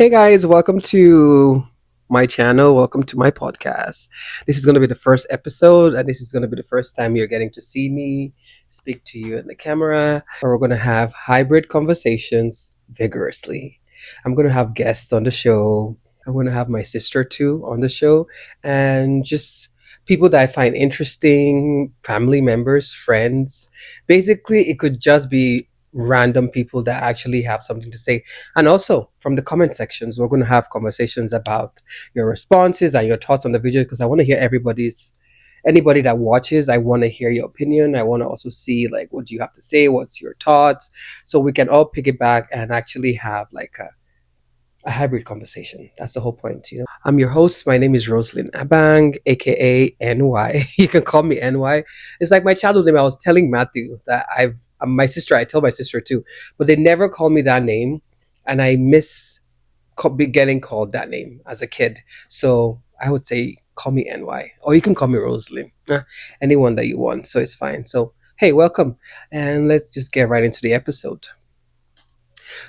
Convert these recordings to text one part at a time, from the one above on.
Hey guys, welcome to my channel. Welcome to my podcast. This is going to be the first episode, and this is going to be the first time you're getting to see me speak to you in the camera. We're going to have hybrid conversations vigorously. I'm going to have guests on the show. I'm going to have my sister too on the show, and just people that I find interesting, family members, friends. Basically, it could just be random people that actually have something to say, and also from the comment sections, we're going to have conversations about your responses and your thoughts on the video because I want to hear anybody that watches. I want to hear your opinion. I want to also see like what do you have to say, what's your thoughts, so we can all piggyback and actually have like a hybrid conversation. That's the whole point. I'm your host. My name is Rosalind Abang, aka NY. You can call me NY. It's like my childhood name. I was telling Matthew that my sister. I tell my sister too, but they never call me that name, and I miss getting called that name as a kid. So I would say call me NY, or you can call me Rosalind. Anyone that you want, so it's fine. So hey, welcome, and let's just get right into the episode.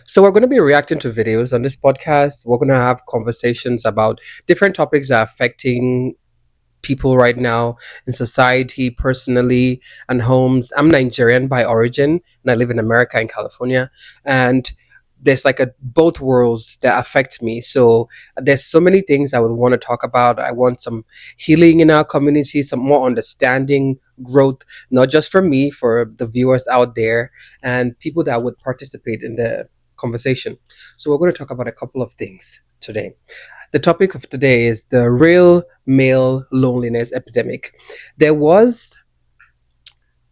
So we're going to be reacting to videos on this podcast. We're going to have conversations about different topics that are affecting people right now in society, personally, and homes. I'm Nigerian by origin, and I live in America in California. And there's like both worlds that affect me. So there's so many things I would want to talk about. I want some healing in our community, some more understanding, growth, not just for me, for the viewers out there and people that would participate in the conversation. So we're going to talk about a couple of things today. The topic of today is the real male loneliness epidemic. There was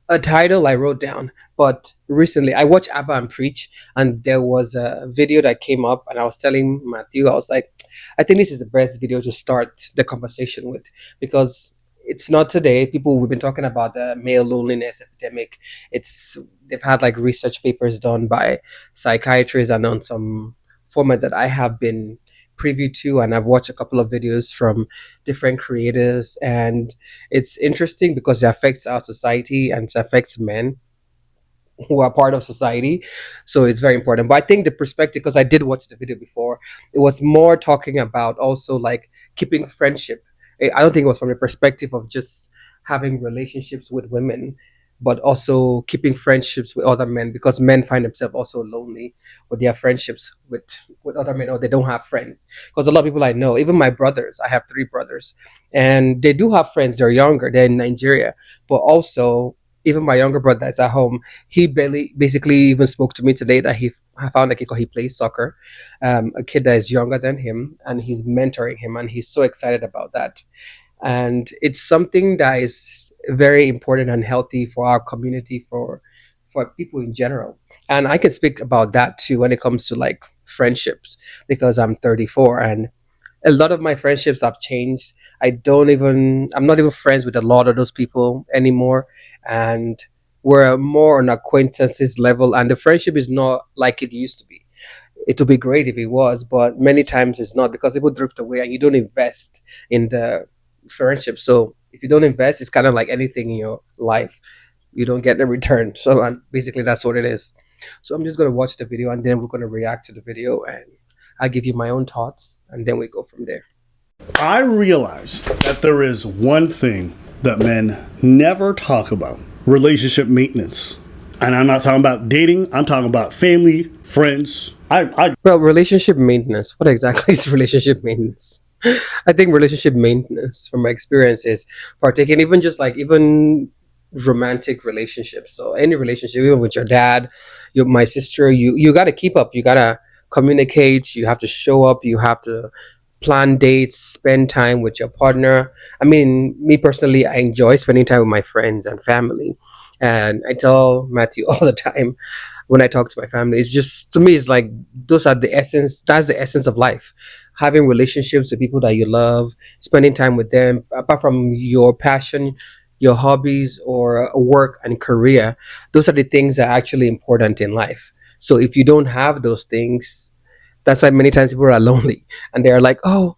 a title I wrote down, but recently I watched AbaandPreach, and there was a video that came up, and I was telling Matthew, I was like, I think this is the best video to start the conversation with because it's not today. People we've been talking about the male loneliness epidemic. It's they've had like research papers done by psychiatrists and on some format that I have been privy to, and I've watched a couple of videos from different creators, and it's interesting because it affects our society and it affects men who are part of society. So it's very important. But I think the perspective, because I did watch the video before, it was more talking about also like keeping friendship. I don't think it was from the perspective of just having relationships with women, but also keeping friendships with other men, because men find themselves also lonely with their friendships with other men, or they don't have friends. Because a lot of people I know, even my brothers, I have three brothers, and they do have friends. They're younger, they're in Nigeria, but also even my younger brother that's at home, he barely basically even spoke to me today that I found like he plays soccer, a kid that is younger than him, and he's mentoring him, and he's so excited about that. And it's something that is very important and healthy for our community, for people in general. And I can speak about that too when it comes to like friendships, because I'm 34 and a lot of my friendships have changed. I'm not even friends with a lot of those people anymore, and we're more on acquaintances level, and the friendship is not like it used to be. It would be great if it was, but many times it's not, because people drift away and you don't invest in the friendship. So if you don't invest, it's kind of like anything in your life, you don't get a return. So basically that's what it is. So I'm just going to watch the video, and then we're going to react to the video, and I'll give you my own thoughts, and then we go from there. I realized that there is one thing that men never talk about: relationship maintenance. And I'm not talking about dating, I'm talking about family, friends. Well, relationship maintenance. What exactly is relationship maintenance? I think relationship maintenance, from my experience, is partaking, even just like even romantic relationships. So any relationship, even with your dad, my sister, you got to keep up. You got to communicate. You have to show up. You have to plan dates, spend time with your partner. I mean, me personally, I enjoy spending time with my friends and family. And I tell Matthew all the time when I talk to my family, it's just, to me, it's like those are the essence, that's the essence of life. Having relationships with people that you love, spending time with them, apart from your passion, your hobbies, or work and career, those are the things that are actually important in life. So if you don't have those things, that's why many times people are lonely, and they're like, "Oh,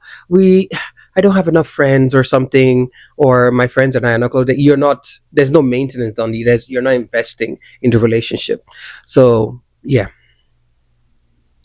I don't have enough friends or something, or my friends and I are not close." You're not. There's no maintenance on you. You're not investing in the relationship. So yeah.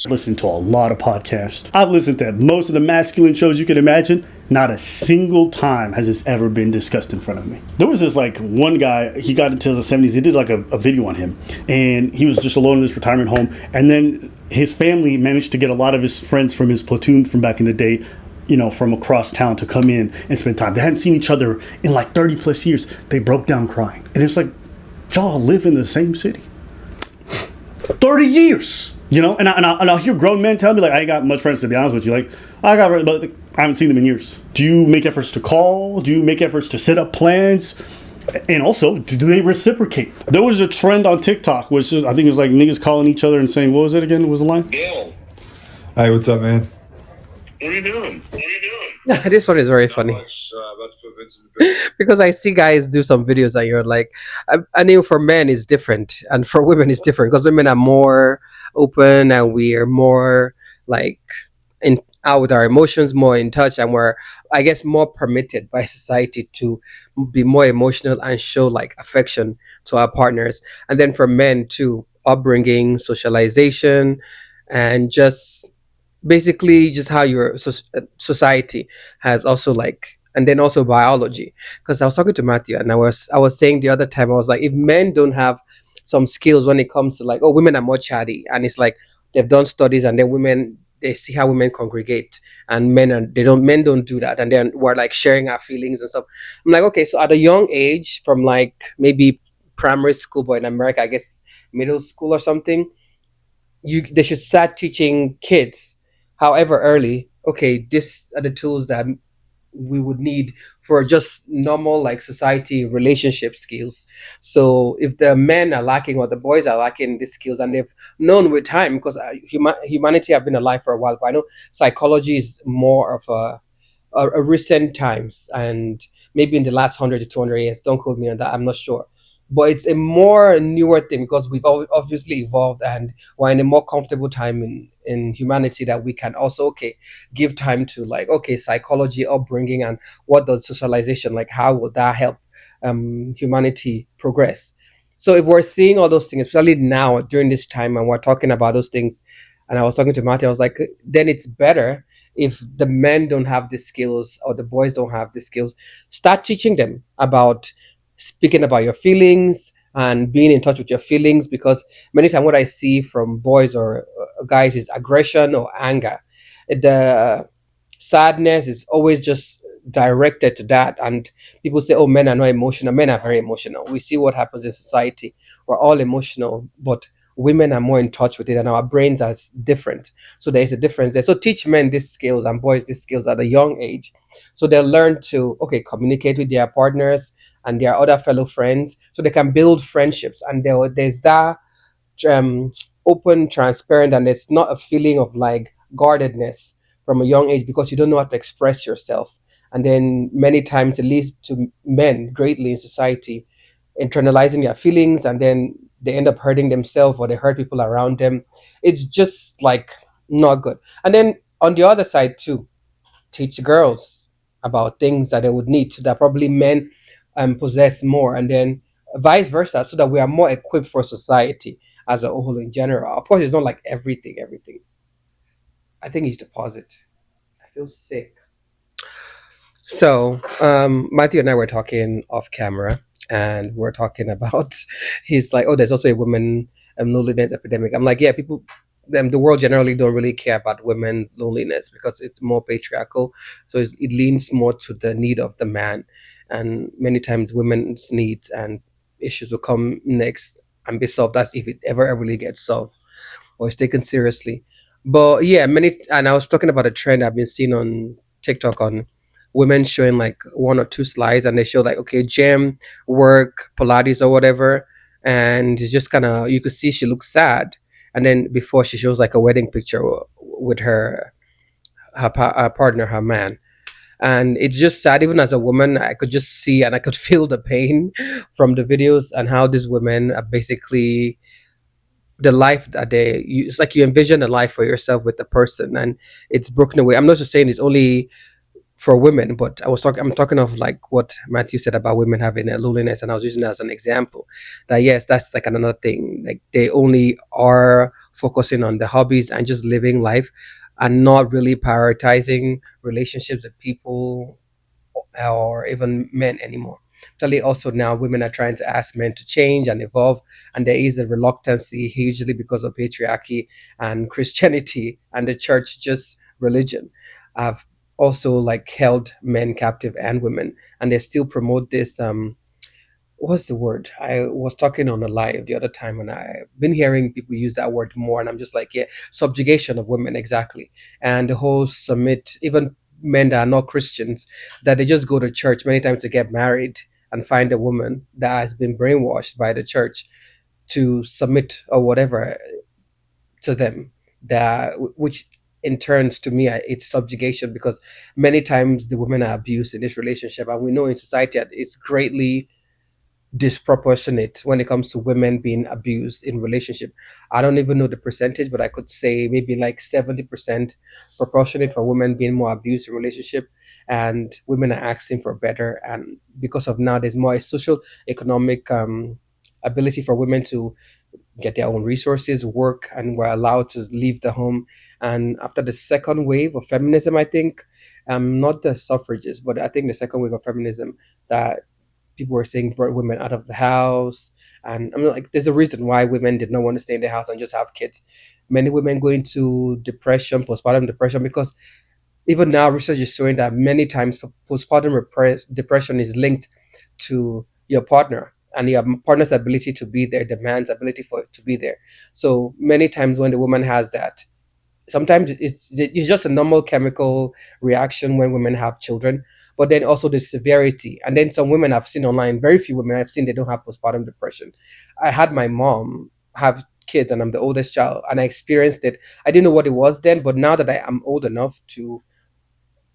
Listened to a lot of podcasts. I've listened to most of the masculine shows you can imagine. Not a single time has this ever been discussed in front of me. There was this like one guy, he got into the 70s, they did like a video on him. And he was just alone in this retirement home. And then his family managed to get a lot of his friends from his platoon from back in the day, you know, from across town to come in and spend time. They hadn't seen each other in like 30 plus years. They broke down crying. And it's like, y'all live in the same city. 30 years, you know, and I'll hear grown men tell me like I ain't got much friends, to be honest with you. Like but I haven't seen them in years. Do you make efforts to call? Do you make efforts to set up plans? And also, do they reciprocate? There was a trend on TikTok, which is, I think it was like niggas calling each other and saying, what was it again? What was the line? Bill, Hey, what's up, man? what are you doing? What are you doing? This one is very Not funny much. About to put Vince in the bed. because I see guys do some videos that you're like, I know for men it's different, and for women it's different because women are more open and we are more like in out with our emotions, more in touch, and we're, I guess, more permitted by society to be more emotional and show like affection to our partners. And then for men too, upbringing, socialization, and just basically just how your society has also like, and then also biology, because I was talking to Matthew and I was saying the other time, I was like, if men don't have some skills when it comes to like, oh, women are more chatty, and it's like they've done studies and then women, they see how women congregate and men, and they don't, men don't do that, and then we're like sharing our feelings and stuff. I'm like, okay, so at a young age, from like maybe primary school, but in America I guess middle school or something, you, they should start teaching kids, however early, okay, these are the tools that we would need for just normal like society relationship skills. So if the men are lacking or the boys are lacking these skills, and they've known with time, because humanity have been alive for a while, but I know psychology is more of a recent times, and maybe in the last 100 to 200 years, don't quote me on that, I'm not sure, but it's a more newer thing because we've obviously evolved, and we're in a more comfortable time in humanity, that we can also, okay, give time to like, okay, psychology, upbringing, and what does socialization, like how would that help humanity progress. So if we're seeing all those things, especially now during this time, and we're talking about those things, and I was talking to Matty, I was like, then it's better if the men don't have the skills or the boys don't have the skills, start teaching them about speaking about your feelings and being in touch with your feelings, because many times what I see from boys or guys is aggression or anger. The sadness is always just directed to that, and people say, oh, men are not emotional. Men are very emotional. We see what happens in society, we're all emotional, but women are more in touch with it, and our brains are different. So there is a difference there. So teach men these skills and boys these skills at a young age, so they'll learn to, okay, communicate with their partners and their other fellow friends, so they can build friendships, and there's that um, open, transparent, and it's not a feeling of like guardedness from a young age, because you don't know how to express yourself. And then many times it leads to men greatly in society internalizing their feelings, and then they end up hurting themselves or they hurt people around them. It's just like not good. And then on the other side too, teach girls about things that they would need, so that probably men possess more, and then vice versa, so that we are more equipped for society as a whole in general. Of course, it's not like everything. I think he's deposit. I feel sick. So, Matthew and I were talking off camera, and we're talking about. He's like, "Oh, there's also a women loneliness epidemic." I'm like, "Yeah, people, the world generally don't really care about women loneliness because it's more patriarchal. So it leans more to the need of the man, and many times women's needs and issues will come next and be solved. That's if it ever really gets solved or is taken seriously. But yeah, many, and I was talking about a trend I've been seeing on TikTok on women showing like one or two slides, and they show like, okay, gym, work, Pilates or whatever, and it's just kind of, you could see she looks sad, and then before she shows like a wedding picture with her partner, her man, and it's just sad. Even as a woman, I could just see and I could feel the pain from the videos, and how these women are basically the life that it's like you envision a life for yourself with the person, and it's broken away. I'm not just saying it's only for women. But I'm talking of like what Matthew said about women having a loneliness, and I was using that as an example. That yes, that's like another thing. Like they only are focusing on the hobbies and just living life, and not really prioritizing relationships with people or even men anymore. Actually, also now women are trying to ask men to change and evolve, and there is a reluctance, hugely because of patriarchy and Christianity and the church, just religion, have also like held men captive and women, and they still promote this. What's the word? I was talking on a live the other time, and I've been hearing people use that word more, and I'm just like, yeah, subjugation of women, exactly. And the whole submit, even men that are not Christians, that they just go to church many times to get married and find a woman that has been brainwashed by the church to submit or whatever to them, that which in turns to me it's subjugation, because many times the women are abused in this relationship, and we know in society that it's greatly disproportionate when it comes to women being abused in relationship. I don't even know the percentage, but I could say maybe like 70% proportionate for women being more abused in relationship, and women are asking for better. And because of now, there's more social economic ability for women to get their own resources, work, and were allowed to leave the home. And after the second wave of feminism, I think, not the suffragists, but I think the second wave of feminism, that people were saying brought women out of the house. And I'm like, there's a reason why women did not want to stay in the house and just have kids. Many women go into depression, postpartum depression, because even now research is showing that many times postpartum depression is linked to your partner, and your partner's ability to be there, the man's ability for it to be there. So many times when the woman has that, sometimes it's just a normal chemical reaction when women have children, but then also the severity. And then some women I've seen online, very few women I've seen, they don't have postpartum depression. I had my mom have kids, and I'm the oldest child, and I experienced it. I didn't know what it was then, but now that I am old enough to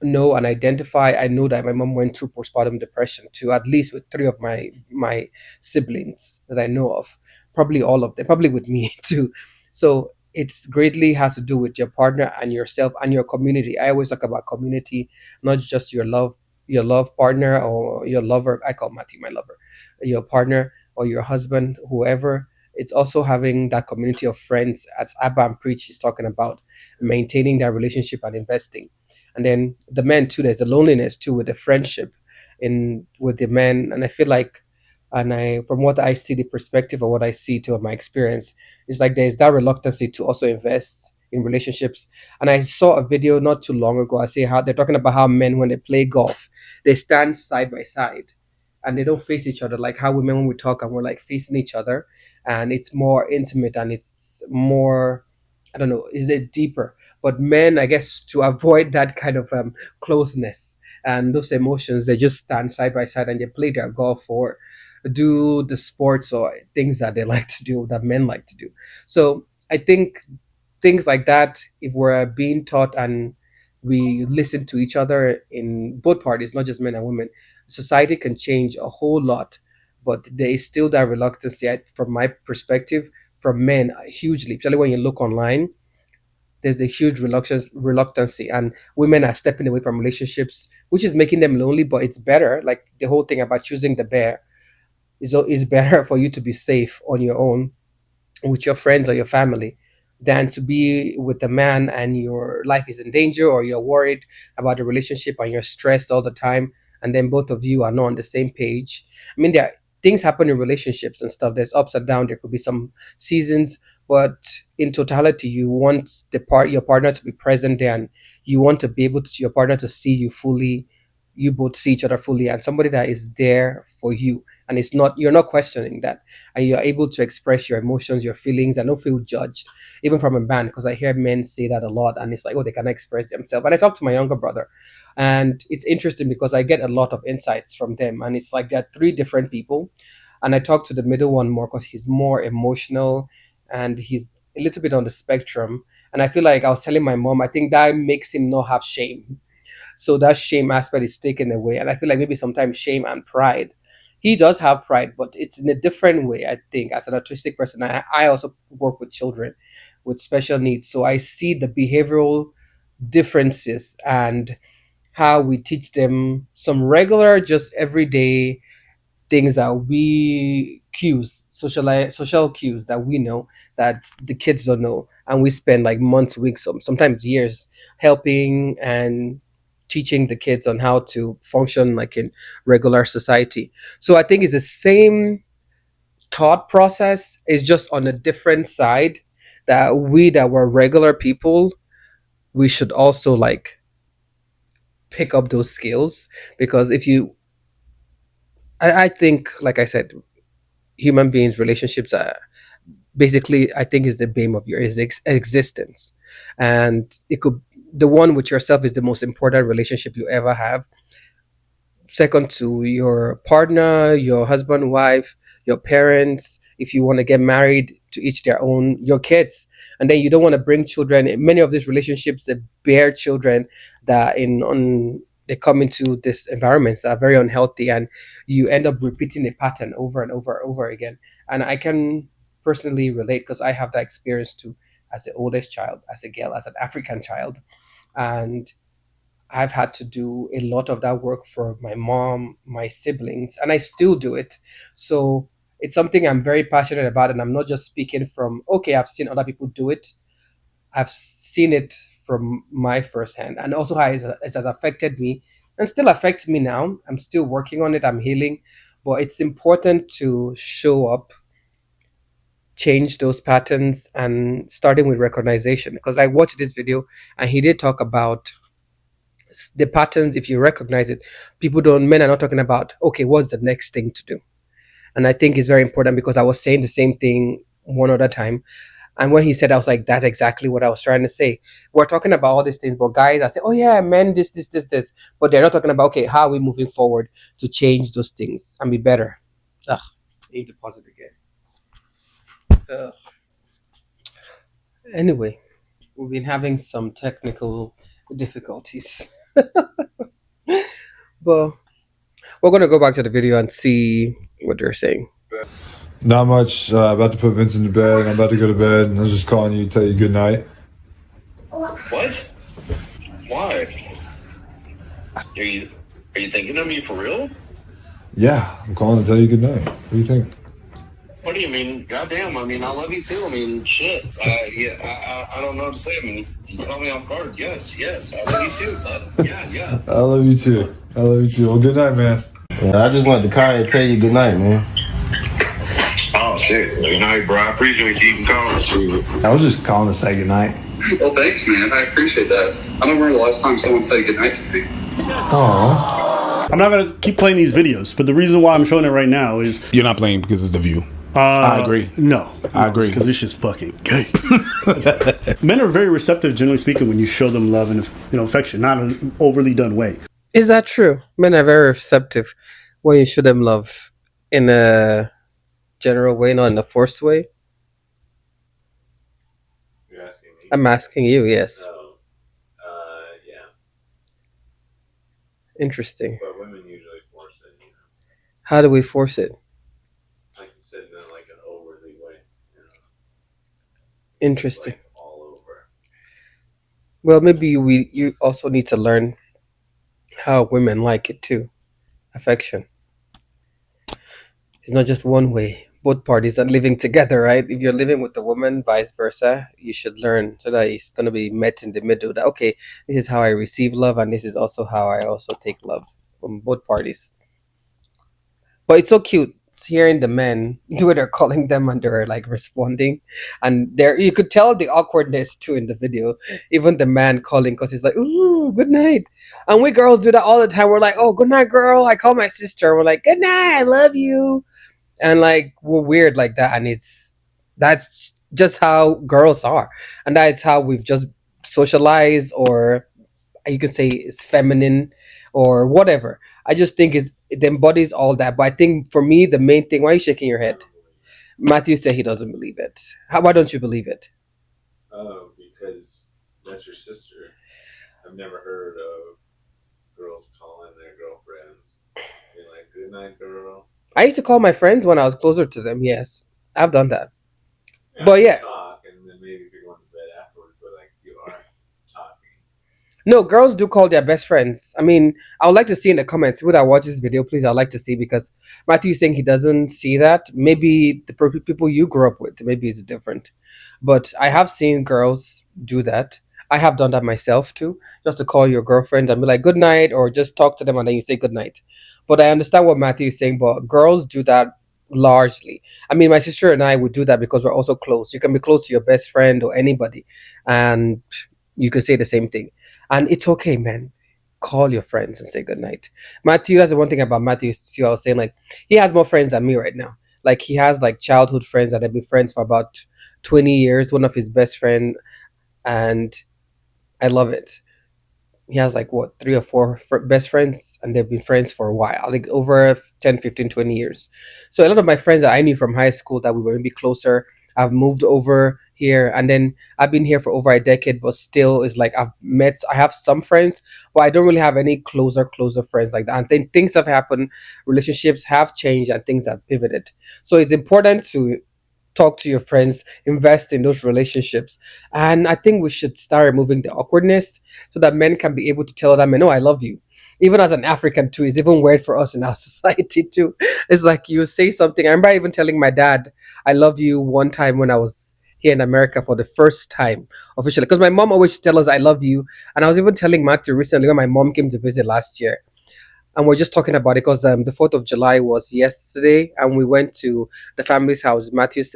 know and identify, I know that my mom went through postpartum depression too, at least with three of my siblings that I know of, probably all of them, probably with me too. So it's greatly has to do with your partner and yourself and your community. I always talk about community, not just your love partner or your lover. I call Matthew my lover, your partner or your husband, whoever. It's also having that community of friends, as Abba and Preach is talking about, maintaining that relationship and investing. And then the men too, there's a loneliness too with the friendship in with the men. And I feel like, and I from what I see, the perspective of what I see to my experience, is like there's that reluctance to also invest in relationships. And I saw a video not too long ago. I see how they're talking about how men, when they play golf, they stand side by side and they don't face each other, like how women, when we talk and we're like facing each other, and it's more intimate and it's more, I don't know, is it deeper? But men, I guess, to avoid that kind of closeness and those emotions, they just stand side by side and they play their golf or do the sports or things that they like to do, that men like to do. So I think things like that, if we're being taught and we listen to each other in both parties, not just men and women, society can change a whole lot. But there is still that reluctance, yet, from my perspective, from men, hugely, especially when you look online, there's a huge reluctancy, and women are stepping away from relationships, which is making them lonely. But it's better, like the whole thing about choosing the bear is better for you to be safe on your own with your friends or your family than to be with a man and your life is in danger, or you're worried about the relationship and you're stressed all the time, and then both of you are not on the same page. I mean, there are things happen in relationships and stuff, there's ups and downs, there could be some seasons, but in totality you want your partner to be present there, and you want to be able to your partner to see you fully, you both see each other fully, and somebody that is there for you, and it's not, you're not questioning that, and you're able to express your emotions, your feelings, and don't feel judged, even from a man. Because I hear men say that a lot, and it's like, oh, they cannot express themselves. And I talk to my younger brother, and it's interesting because I get a lot of insights from them, and it's like there are three different people, and I talk to the middle one more because he's more emotional, and he's a little bit on the spectrum. And I feel like I was telling my mom, I think that makes him not have shame, so that shame aspect is taken away. And I feel like maybe sometimes shame and pride. He does have pride, but it's in a different way, I think. As an autistic person, I also work with children with special needs. So I see the behavioral differences and how we teach them some regular, just everyday things that we cues, social cues that we know that the kids don't know, and we spend like months, weeks, sometimes years helping and teaching the kids on how to function like in regular society. So I think it's the same thought process, is just on a different side, that we that were regular people, we should also like pick up those skills. Because if you I think, like I said, human beings relationships are basically, I think, is the bane of your existence. And it could, the one with yourself is the most important relationship you ever have, second to your partner, your husband, wife, your parents. If you want to get married, to each their own, your kids. And then you don't want to bring children. Many of these relationships that bear children, that in on they come into this environments that are very unhealthy, and you end up repeating a pattern over and over and over again. And I can personally relate, because I have that experience too, as the oldest child, as a girl, as an African child. And I've had to do a lot of that work for my mom, my siblings, and I still do it. So it's something I'm very passionate about, and I'm not just speaking from, okay, I've seen other people do it. I've seen it from my first hand, and also how it has affected me and still affects me now. I'm still working on it, I'm healing, but it's important to show up, change those patterns, and starting with recognition. Because I watched this video and he did talk about the patterns. If you recognize it, people don't men are not talking about, okay, what's the next thing to do. And I think it's very important, because I was saying the same thing one other time, and when he said, I was like, that's exactly what I was trying to say. We're talking about all these things, but guys, I say, oh yeah, men, this, but they're not talking about, okay, how are we moving forward to change those things and be better. Ugh, I need to pause it again. Ugh. Anyway, we've been having some technical difficulties, but we're gonna go back to the video and see what they're saying. Not much. About to put Vincent to bed. I'm about to go to bed. And I was just calling you to tell you good night. What? Why? Are you thinking of me for real? Yeah, I'm calling to tell you good night. What do you think? What do you mean? Goddamn! I mean, I love you too. I mean, shit. Yeah, I don't know what to say. I mean, you caught me off guard. Yes, I love you too. But yeah. I love you too. I love you too. Well, good night, man. Yeah, I just wanted to call and tell you good night, man. Oh shit. Good night, bro. I appreciate you even calling. I was just calling to say goodnight. Well, thanks, man. I appreciate that. I don't remember the last time someone said goodnight to me. Oh. I'm not gonna keep playing these videos, but the reason why I'm showing it right now is You're not playing because it's The View. I agree. no, I agree. because this shit's fucking gay. Men are very receptive, generally speaking, when you show them love and affection, not in an overly done way. Is that true? Men are very receptive when you show them love in a general way, not in a forced way. You're asking me? I'm asking you, yes. No. Yeah. Interesting. But women usually force it, you know. How do we force it? Like you said, in like an overly way, you know. Interesting. Like all over. Well, maybe you also need to learn how women like it too. Affection. It's not just one way. Both parties are living together, right? If you're living with a woman, vice versa, you should learn so that it's gonna be met in the middle. That, okay, this is how I receive love, and this is also how I also take love from both parties. But it's so cute hearing the men do what they're calling them, and they're like responding, and there you could tell the awkwardness too in the video. Even the man calling, because he's like, "Ooh, good night," and we girls do that all the time. We're like, "Oh, good night, girl." I call my sister. We're like, "Good night, I love you," and like we're weird like that, and that's just how girls are, and that's how we've just socialized, or you could say it's feminine or whatever. I just think it embodies all that. But I think for me, the main thing. Why are you shaking your head? Matthew said he doesn't believe it. Why don't you believe it? Oh, because that's your sister. I've never heard of girls calling their girlfriends. Be like, good night, girl. I used to call my friends when I was closer to them. Yes, I've done that. Yeah, But you yeah, talk, and then maybe if you're going to bed afterwards, but like you are talking. No, girls do call their best friends. I mean, I would like to see in the comments people that watch this video, please. I'd like to see because Matthew is saying he doesn't see that. Maybe the people you grew up with, maybe it's different. But I have seen girls do that. I have done that myself too, just to call your girlfriend and be like good night, or just talk to them and then you say good night. But I understand what Matthew is saying. But girls do that largely. I mean, my sister and I would do that because we're also close. You can be close to your best friend or anybody, and you can say the same thing. And it's okay, man. Call your friends and say goodnight. Matthew, that's the one thing about Matthew too. I was saying like he has more friends than me right now. Like he has like childhood friends that have been friends for about 20 years, one of his best friend, and I love it. He has like what, three or four best friends, and they've been friends for a while, like over 10, 15, 20 years. So a lot of my friends that I knew from high school that we were maybe closer, I've moved over here, and then I've been here for over a decade, but still is like I have some friends, but I don't really have any closer friends like that. And then things have happened, relationships have changed, and things have pivoted. So it's important to talk to your friends, invest in those relationships. And I think we should start removing the awkwardness so that men can be able to tell other men, oh, I love you. Even as an African too, it's even weird for us in our society too. It's like you say something. I remember even telling my dad, I love you one time when I was here in America for the first time officially. Because my mom always tell us I love you. And I was even telling Matthew recently when my mom came to visit last year and we're just talking about it because the 4th of July was yesterday, and we went to the family's house, Matthew's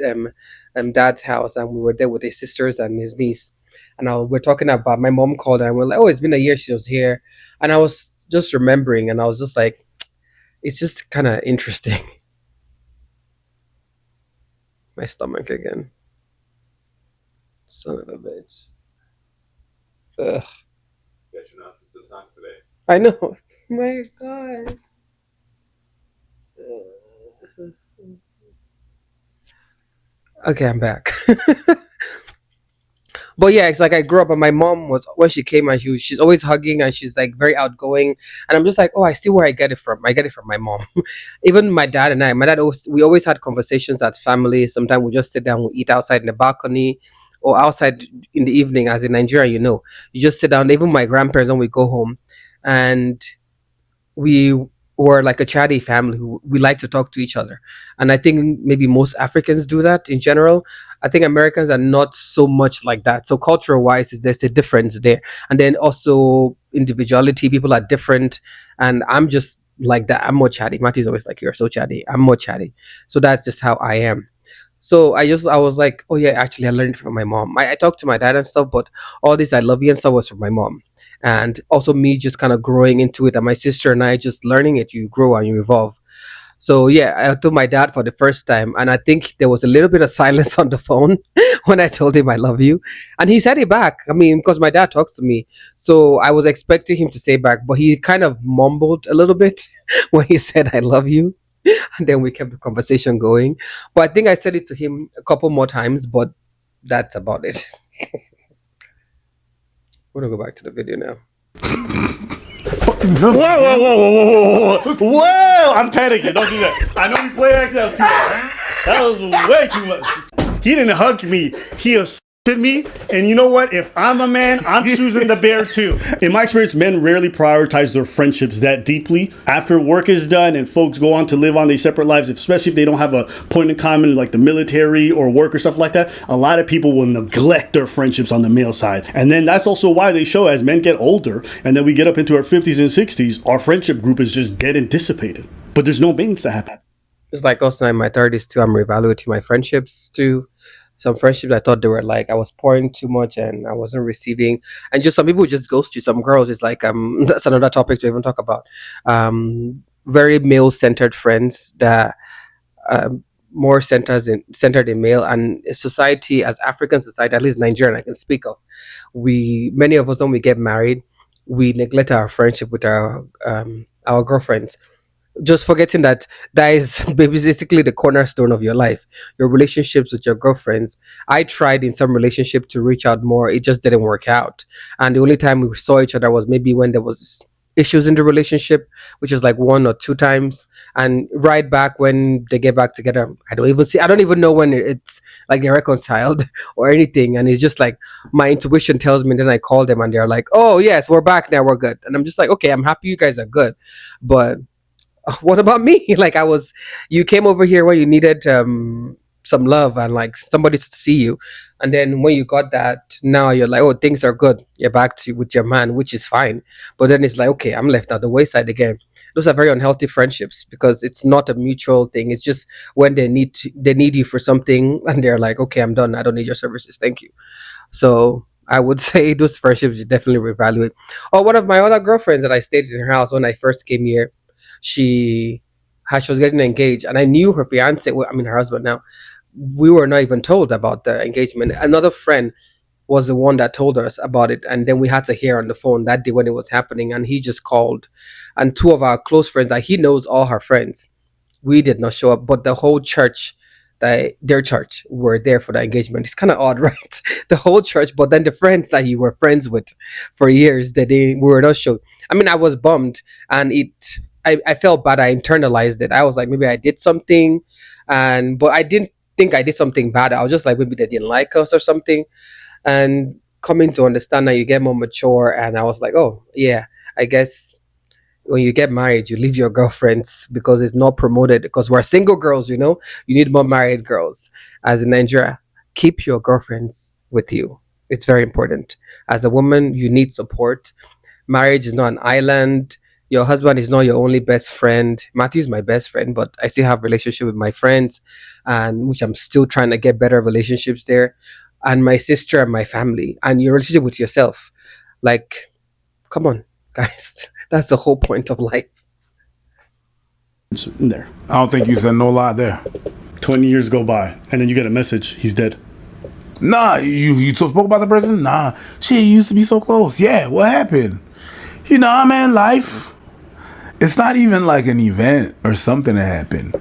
dad's house, and we were there with his sisters and his niece. And we're talking about my mom called, and we're like, oh, it's been a year she was here. And I was just remembering, and I was just like, it's just kind of interesting. My stomach again. Son of a bitch. Ugh. Guess you're not supposed to talk today. I know. My God. Okay, I'm back. But yeah, it's like I grew up and my mom was when she came and she's always hugging and she's like very outgoing. And I'm just like, oh, I see where I get it from. I get it from my mom. Even my dad and I, my dad always, we always had conversations at family. Sometimes we just sit down, we eat outside in the balcony or outside in the evening, as in Nigeria, you just sit down. Even my grandparents when we go home, and we were like a chatty family who we like to talk to each other. And I think maybe most Africans do that in general. I think Americans are not so much like that. So cultural wise, there's a difference there. And then also individuality, people are different. And I'm just like that. I'm more chatty. Matthew's always like, you're so chatty. I'm more chatty. So that's just how I am. So I was like, oh yeah, actually I learned it from my mom. I talked to my dad and stuff, but all this I love you and stuff was from my mom. And also me just kind of growing into it, and my sister and I just learning it. You grow and you evolve. So yeah, I told my dad for the first time, and I think there was a little bit of silence on the phone when I told him I love you, and he said it back. I mean, because my dad talks to me, so I was expecting him to say back, but he kind of mumbled a little bit when he said I love you, and then we kept the conversation going. But I think I said it to him a couple more times, but that's about it. We're gonna go back to the video now. Whoa, whoa, whoa, whoa, whoa, whoa, whoa, whoa! I'm panicking. Don't do that. I know we play like that was too much. That was way too much. He didn't hug me. He assaulted me. And you know what? If I'm a man, I'm choosing the bear too. In my experience, men rarely prioritize their friendships that deeply. After work is done and folks go on to live on their separate lives, especially if they don't have a point in common like the military or work or stuff like that, a lot of people will neglect their friendships on the male side. And then that's also why they show as men get older and then we get up into our 50s and 60s, our friendship group is just dead and dissipated. But there's no maintenance to happen. It's like also in my 30s too. I'm reevaluating my friendships too. Some friendships I thought they were like I was pouring too much and I wasn't receiving, and just some people just ghost you. Some girls, it's like that's another topic to even talk about. Very male centered friends that more centered in male, and society as African society, at least Nigerian, I can speak of. We many of us when we get married, we neglect our friendship with our girlfriends, just forgetting that that is basically the cornerstone of your life, your relationships with your girlfriends. I tried in some relationship to reach out more, it just didn't work out, and the only time we saw each other was maybe when there was issues in the relationship, which is like one or two times, and right back when they get back together, I don't even know when it's like they're reconciled or anything, and it's just like my intuition tells me. Then I call them, and they're like, "Oh yes, we're back now, we're good," and I'm just like, "Okay, I'm happy you guys are good, but what about me?" Like you came over here when you needed some love and like somebody to see you, and then when you got that, now you're like, oh, things are good. You're back to with your man, which is fine. But then it's like, okay, I'm left at the wayside again. Those are very unhealthy friendships because it's not a mutual thing. It's just when they need you for something, and they're like, okay, I'm done. I don't need your services. Thank you. So I would say those friendships you definitely reevaluate. Or one of my other girlfriends that I stayed in her house when I first came here, she was getting engaged, and I knew her fiance. Well, I mean, her husband now. We were not even told about the engagement. Another friend was the one that told us about it, and then we had to hear on the phone that day when it was happening, and he just called, and two of our close friends, that he knows all her friends, we did not show up, but the whole church, their church, were there for the engagement. It's kind of odd, right? The whole church, but then the friends that you were friends with for years, that they were not shown. I mean, I was bummed, and I felt bad. I internalized it. I was like, maybe I did something, and but I didn't think I did something bad. I was just like, maybe they didn't like us or something. And coming to understand that you get more mature, and I was like, oh yeah, I guess when you get married, you leave your girlfriends because it's not promoted. Because we're single girls, you need more married girls. As in Nigeria, keep your girlfriends with you. It's very important. As a woman, you need support. Marriage is not an island. Your husband is not your only best friend. Matthew is my best friend, but I still have relationship with my friends, and which I'm still trying to get better relationships there, and my sister and my family, and your relationship with yourself. Like, come on, guys, that's the whole point of life. In there. I don't think you said no lie there. 20 years go by, and then you get a message, he's dead. Nah, you so spoke about the person? Nah, shit, you used to be so close. Yeah, what happened? You know, man, life. It's not even like an event or something that happened.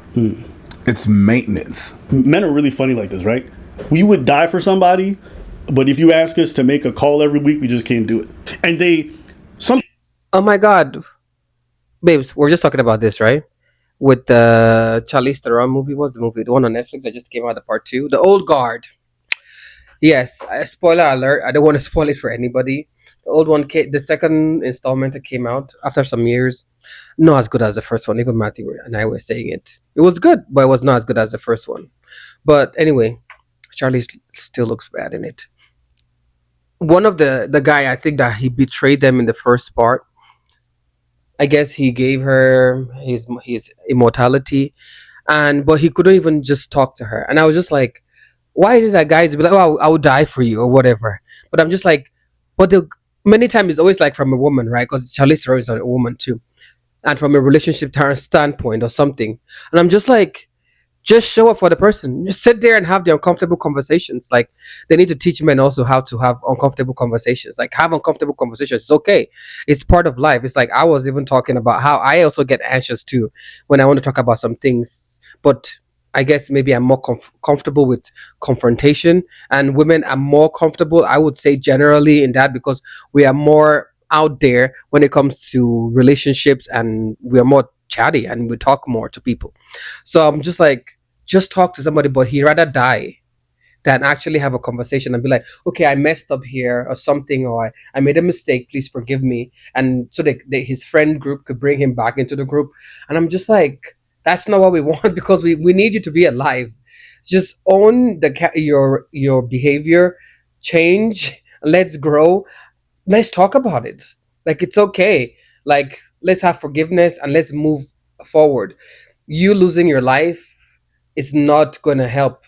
It's maintenance. Men are really funny like this, right? We would die for somebody, but if you ask us to make a call every week, we just can't do it. And Oh my God, babes, we're just talking about this, right? With the Charlize Theron movie, what's the movie? The one on Netflix that just came out, the part two, The Old Guard. Yes, spoiler alert. I don't want to spoil it for anybody. The old one, the second installment that came out after some years, not as good as the first one. Even Matthew and I were saying it. It was good, but it was not as good as the first one. But anyway, Charlie still looks bad in it. One of the guy, I think that he betrayed them in the first part. I guess he gave her his immortality, and but he couldn't even just talk to her. And I was just like, why is it that guys be like, oh, I will die for you or whatever? But I'm just like, but the many times it's always like from a woman, right? Because Charlize Theron is a woman too, and from a relationship standpoint or something. And I'm just like, just show up for the person. Just sit there and have the uncomfortable conversations. Like they need to teach men also how to have uncomfortable conversations. Like have uncomfortable conversations. It's okay. It's part of life. It's like I was even talking about how I also get anxious too when I want to talk about some things. But I guess maybe I'm more comfortable with confrontation, and women are more comfortable, I would say, generally in that because we are more out there when it comes to relationships, and we are more chatty and we talk more to people. So I'm just like, just talk to somebody, but he'd rather die than actually have a conversation and be like, okay, I messed up here or something, or I made a mistake, please forgive me. And so his friend group could bring him back into the group. And I'm just like, that's not what we want because we need you to be alive. Just own your behavior, change, let's grow, let's talk about it. Like it's okay. Like let's have forgiveness and let's move forward. You losing your life is not going to help.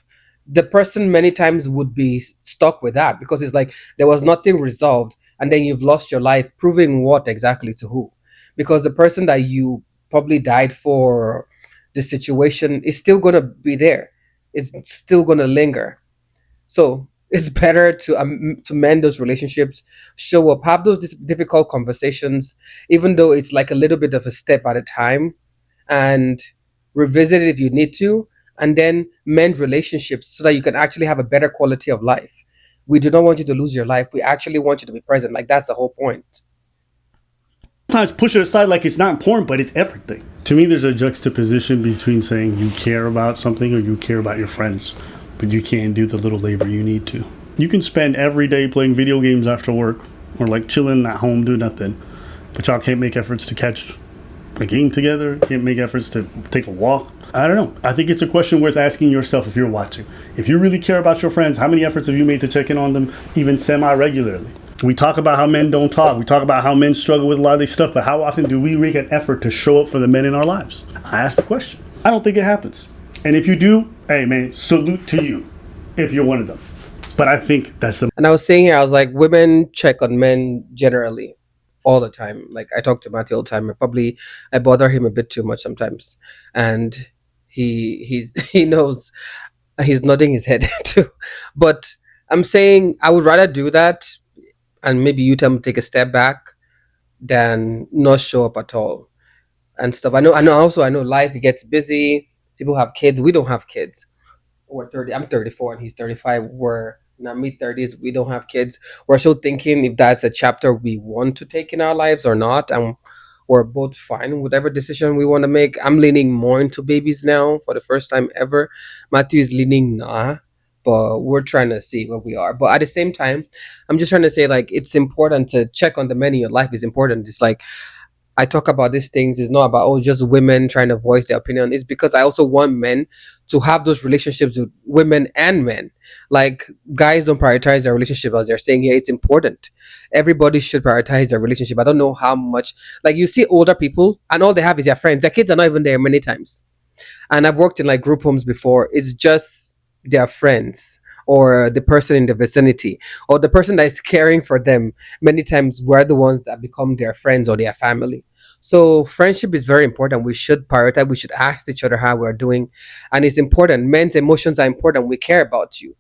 The person many times would be stuck with that because it's like there was nothing resolved, and then you've lost your life, proving what exactly to who? Because the person that you probably died for, the situation is still going to be there. It's still going to linger. So it's better to mend those relationships, show up, have those difficult conversations, even though it's like a little bit of a step at a time, and revisit it if you need to, and then mend relationships so that you can actually have a better quality of life. We do not want you to lose your life. We actually want you to be present. Like that's the whole point. Sometimes push it aside like it's not important, but it's everything. To me, there's a juxtaposition between saying you care about something or you care about your friends, but you can't do the little labor you need to. You can spend every day playing video games after work or like chilling at home, do nothing, but y'all can't make efforts to catch a game together, can't make efforts to take a walk. I don't know. I think it's a question worth asking yourself if you're watching. If you really care about your friends, how many efforts have you made to check in on them even semi-regularly? We talk about how men don't talk. We talk about how men struggle with a lot of this stuff, but how often do we make an effort to show up for the men in our lives? I ask the question. I don't think it happens. And if you do, hey man, salute to you if you're one of them. But I think that's the... And I was saying here, I was like, women check on men generally all the time. Like I talk to Matthew all the time. I bother him a bit too much sometimes, and he knows. He's nodding his head too. But I'm saying I would rather do that, and maybe you tell me to take a step back than not show up at all and stuff. I know. Also, I know life gets busy. People have kids. We don't have kids. We're 30. I'm 34 and he's 35. We're in our mid 30s. We don't have kids. We're still thinking if that's a chapter we want to take in our lives or not. And we're both fine with whatever decision we want to make. I'm leaning more into babies now for the first time ever. Matthew is leaning nah, but we're trying to see where we are. But at the same time, I'm just trying to say like it's important to check on the men in your life. Is important. Just like I talk about these things is not about just women trying to voice their opinion. It's because I also want men to have those relationships with women and men. Like guys don't prioritize their relationship as they're saying here. It's important. Everybody should prioritize their relationship. I don't know how much. Like you see older people and all they have is their friends. Their kids are not even there many times. And I've worked in like group homes before. It's just their friends or the person in the vicinity or the person that is caring for them. Many times we're the ones that become their friends or their family. So friendship is very important. We should prioritize. We should ask each other how we're doing, and it's important. Men's emotions are important. We care about you.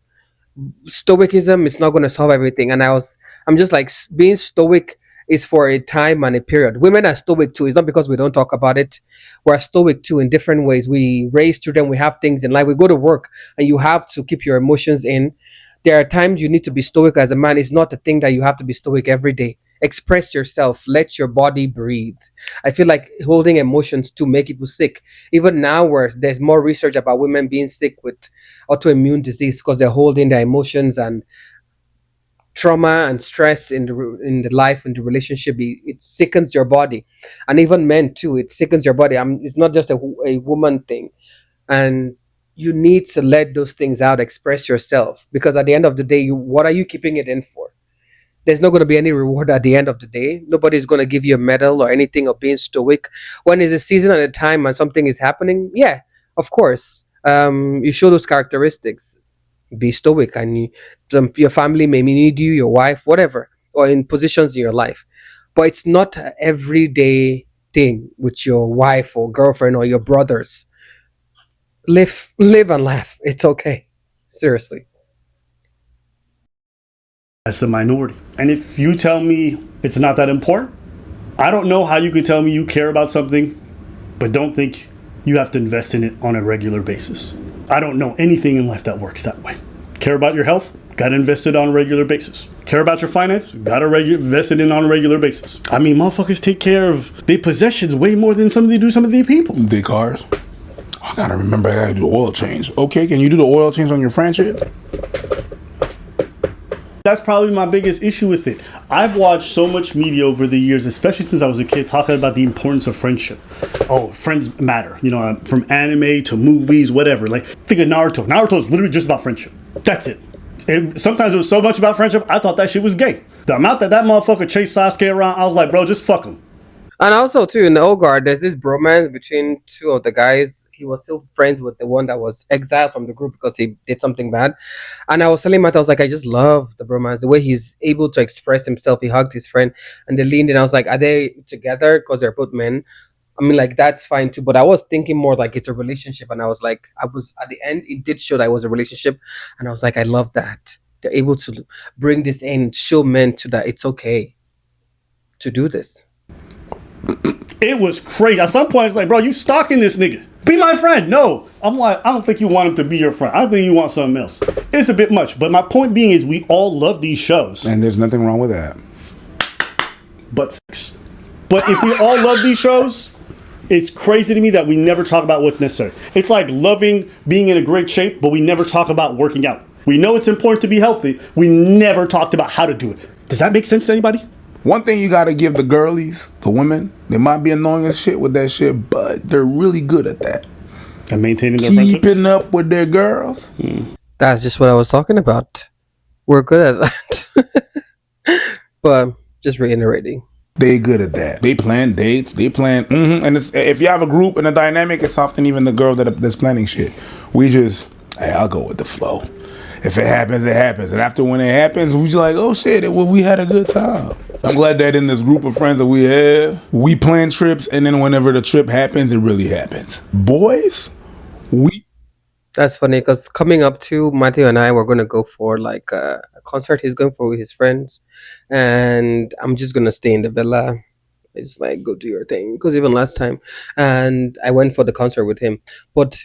Stoicism is not going to solve everything. I'm just like being stoic is for a time and a period. Women are stoic too. It's not because we don't talk about it. We're stoic too in different ways. We raise children. We have things in life. We go to work and you have to keep your emotions in. There are times you need to be stoic as a man. It's not the thing that you have to be stoic every day. Express yourself. Let your body breathe. I feel like holding emotions to make people sick. Even now, where there's more research about women being sick with autoimmune disease because they're holding their emotions and trauma and stress in the life in the relationship, it sickens your body, and even men too. It sickens your body. It's not just a woman thing, and you need to let those things out. Express yourself, because at the end of the day, what are you keeping it in for? There's not going to be any reward at the end of the day. Nobody's going to give you a medal or anything of being stoic. When is a season at a time and something is happening, yeah, of course, you show those characteristics. Be stoic, and your family may need you, your wife, whatever, or in positions in your life. But it's not an everyday thing with your wife or girlfriend or your brothers. Live and laugh. It's okay. Seriously. That's the minority. And if you tell me it's not that important, I don't know how you can tell me you care about something, but don't think you have to invest in it on a regular basis. I don't know anything in life that works that way. Care about your health? Gotta invest it on a regular basis. Care about your finance? Gotta invest it in on a regular basis. I mean, motherfuckers take care of their possessions way more than some of their people. Their cars. I gotta remember I gotta do the oil change. Okay, can you do the oil change on your friendship? That's probably my biggest issue with it. I've watched so much media over the years, especially since I was a kid, talking about the importance of friendship. Oh, friends matter. You know, from anime to movies, whatever. Like, think of Naruto. Naruto is literally just about friendship. That's it. And sometimes it was so much about friendship, I thought that shit was gay. The amount that motherfucker chased Sasuke around, I was like, bro, just fuck him. And also too in the old guard, there's this bromance between two of the guys. He was still friends with the one that was exiled from the group because he did something bad. And I was telling Matt, I was like, I just love the bromance, the way he's able to express himself. He hugged his friend and they leaned in. I was like, are they together because they're both men? I mean, like that's fine too. But I was thinking more like it's a relationship, and I was like, I was at the end. It did show that it was a relationship, and I was like, I love that they're able to bring this in, show men to that it's okay to do this. It was crazy. At some point, it's like, bro, you stalking this nigga. Be my friend. No. I'm like, I don't think you want him to be your friend. I think you want something else. It's a bit much. But my point being is we all love these shows. And there's nothing wrong with that. But sex. But if we all love these shows, it's crazy to me that we never talk about what's necessary. It's like loving being in a great shape, but we never talk about working out. We know it's important to be healthy. We never talked about how to do it. Does that make sense to anybody? One thing you gotta give the girlies, the women, they might be annoying as shit with that shit, but they're really good at that. And maintaining their friendships? Keeping up with their girls. That's just what I was talking about. We're good at that. But just reiterating. They good at that. They plan dates. They plan, and if you have a group and a dynamic, it's often even the girl that's planning shit. We just, hey, I'll go with the flow. If it happens, it happens. And after when it happens, we just like, oh shit, we had a good time. I'm glad that in this group of friends that we have, we plan trips, and then whenever the trip happens, it really happens. Boys, we That's funny because coming up to Matthew and I, we're gonna go for like a concert he's going for with his friends, and I'm just gonna stay in the villa. It's like go do your thing because even last time, and I went for the concert with him. But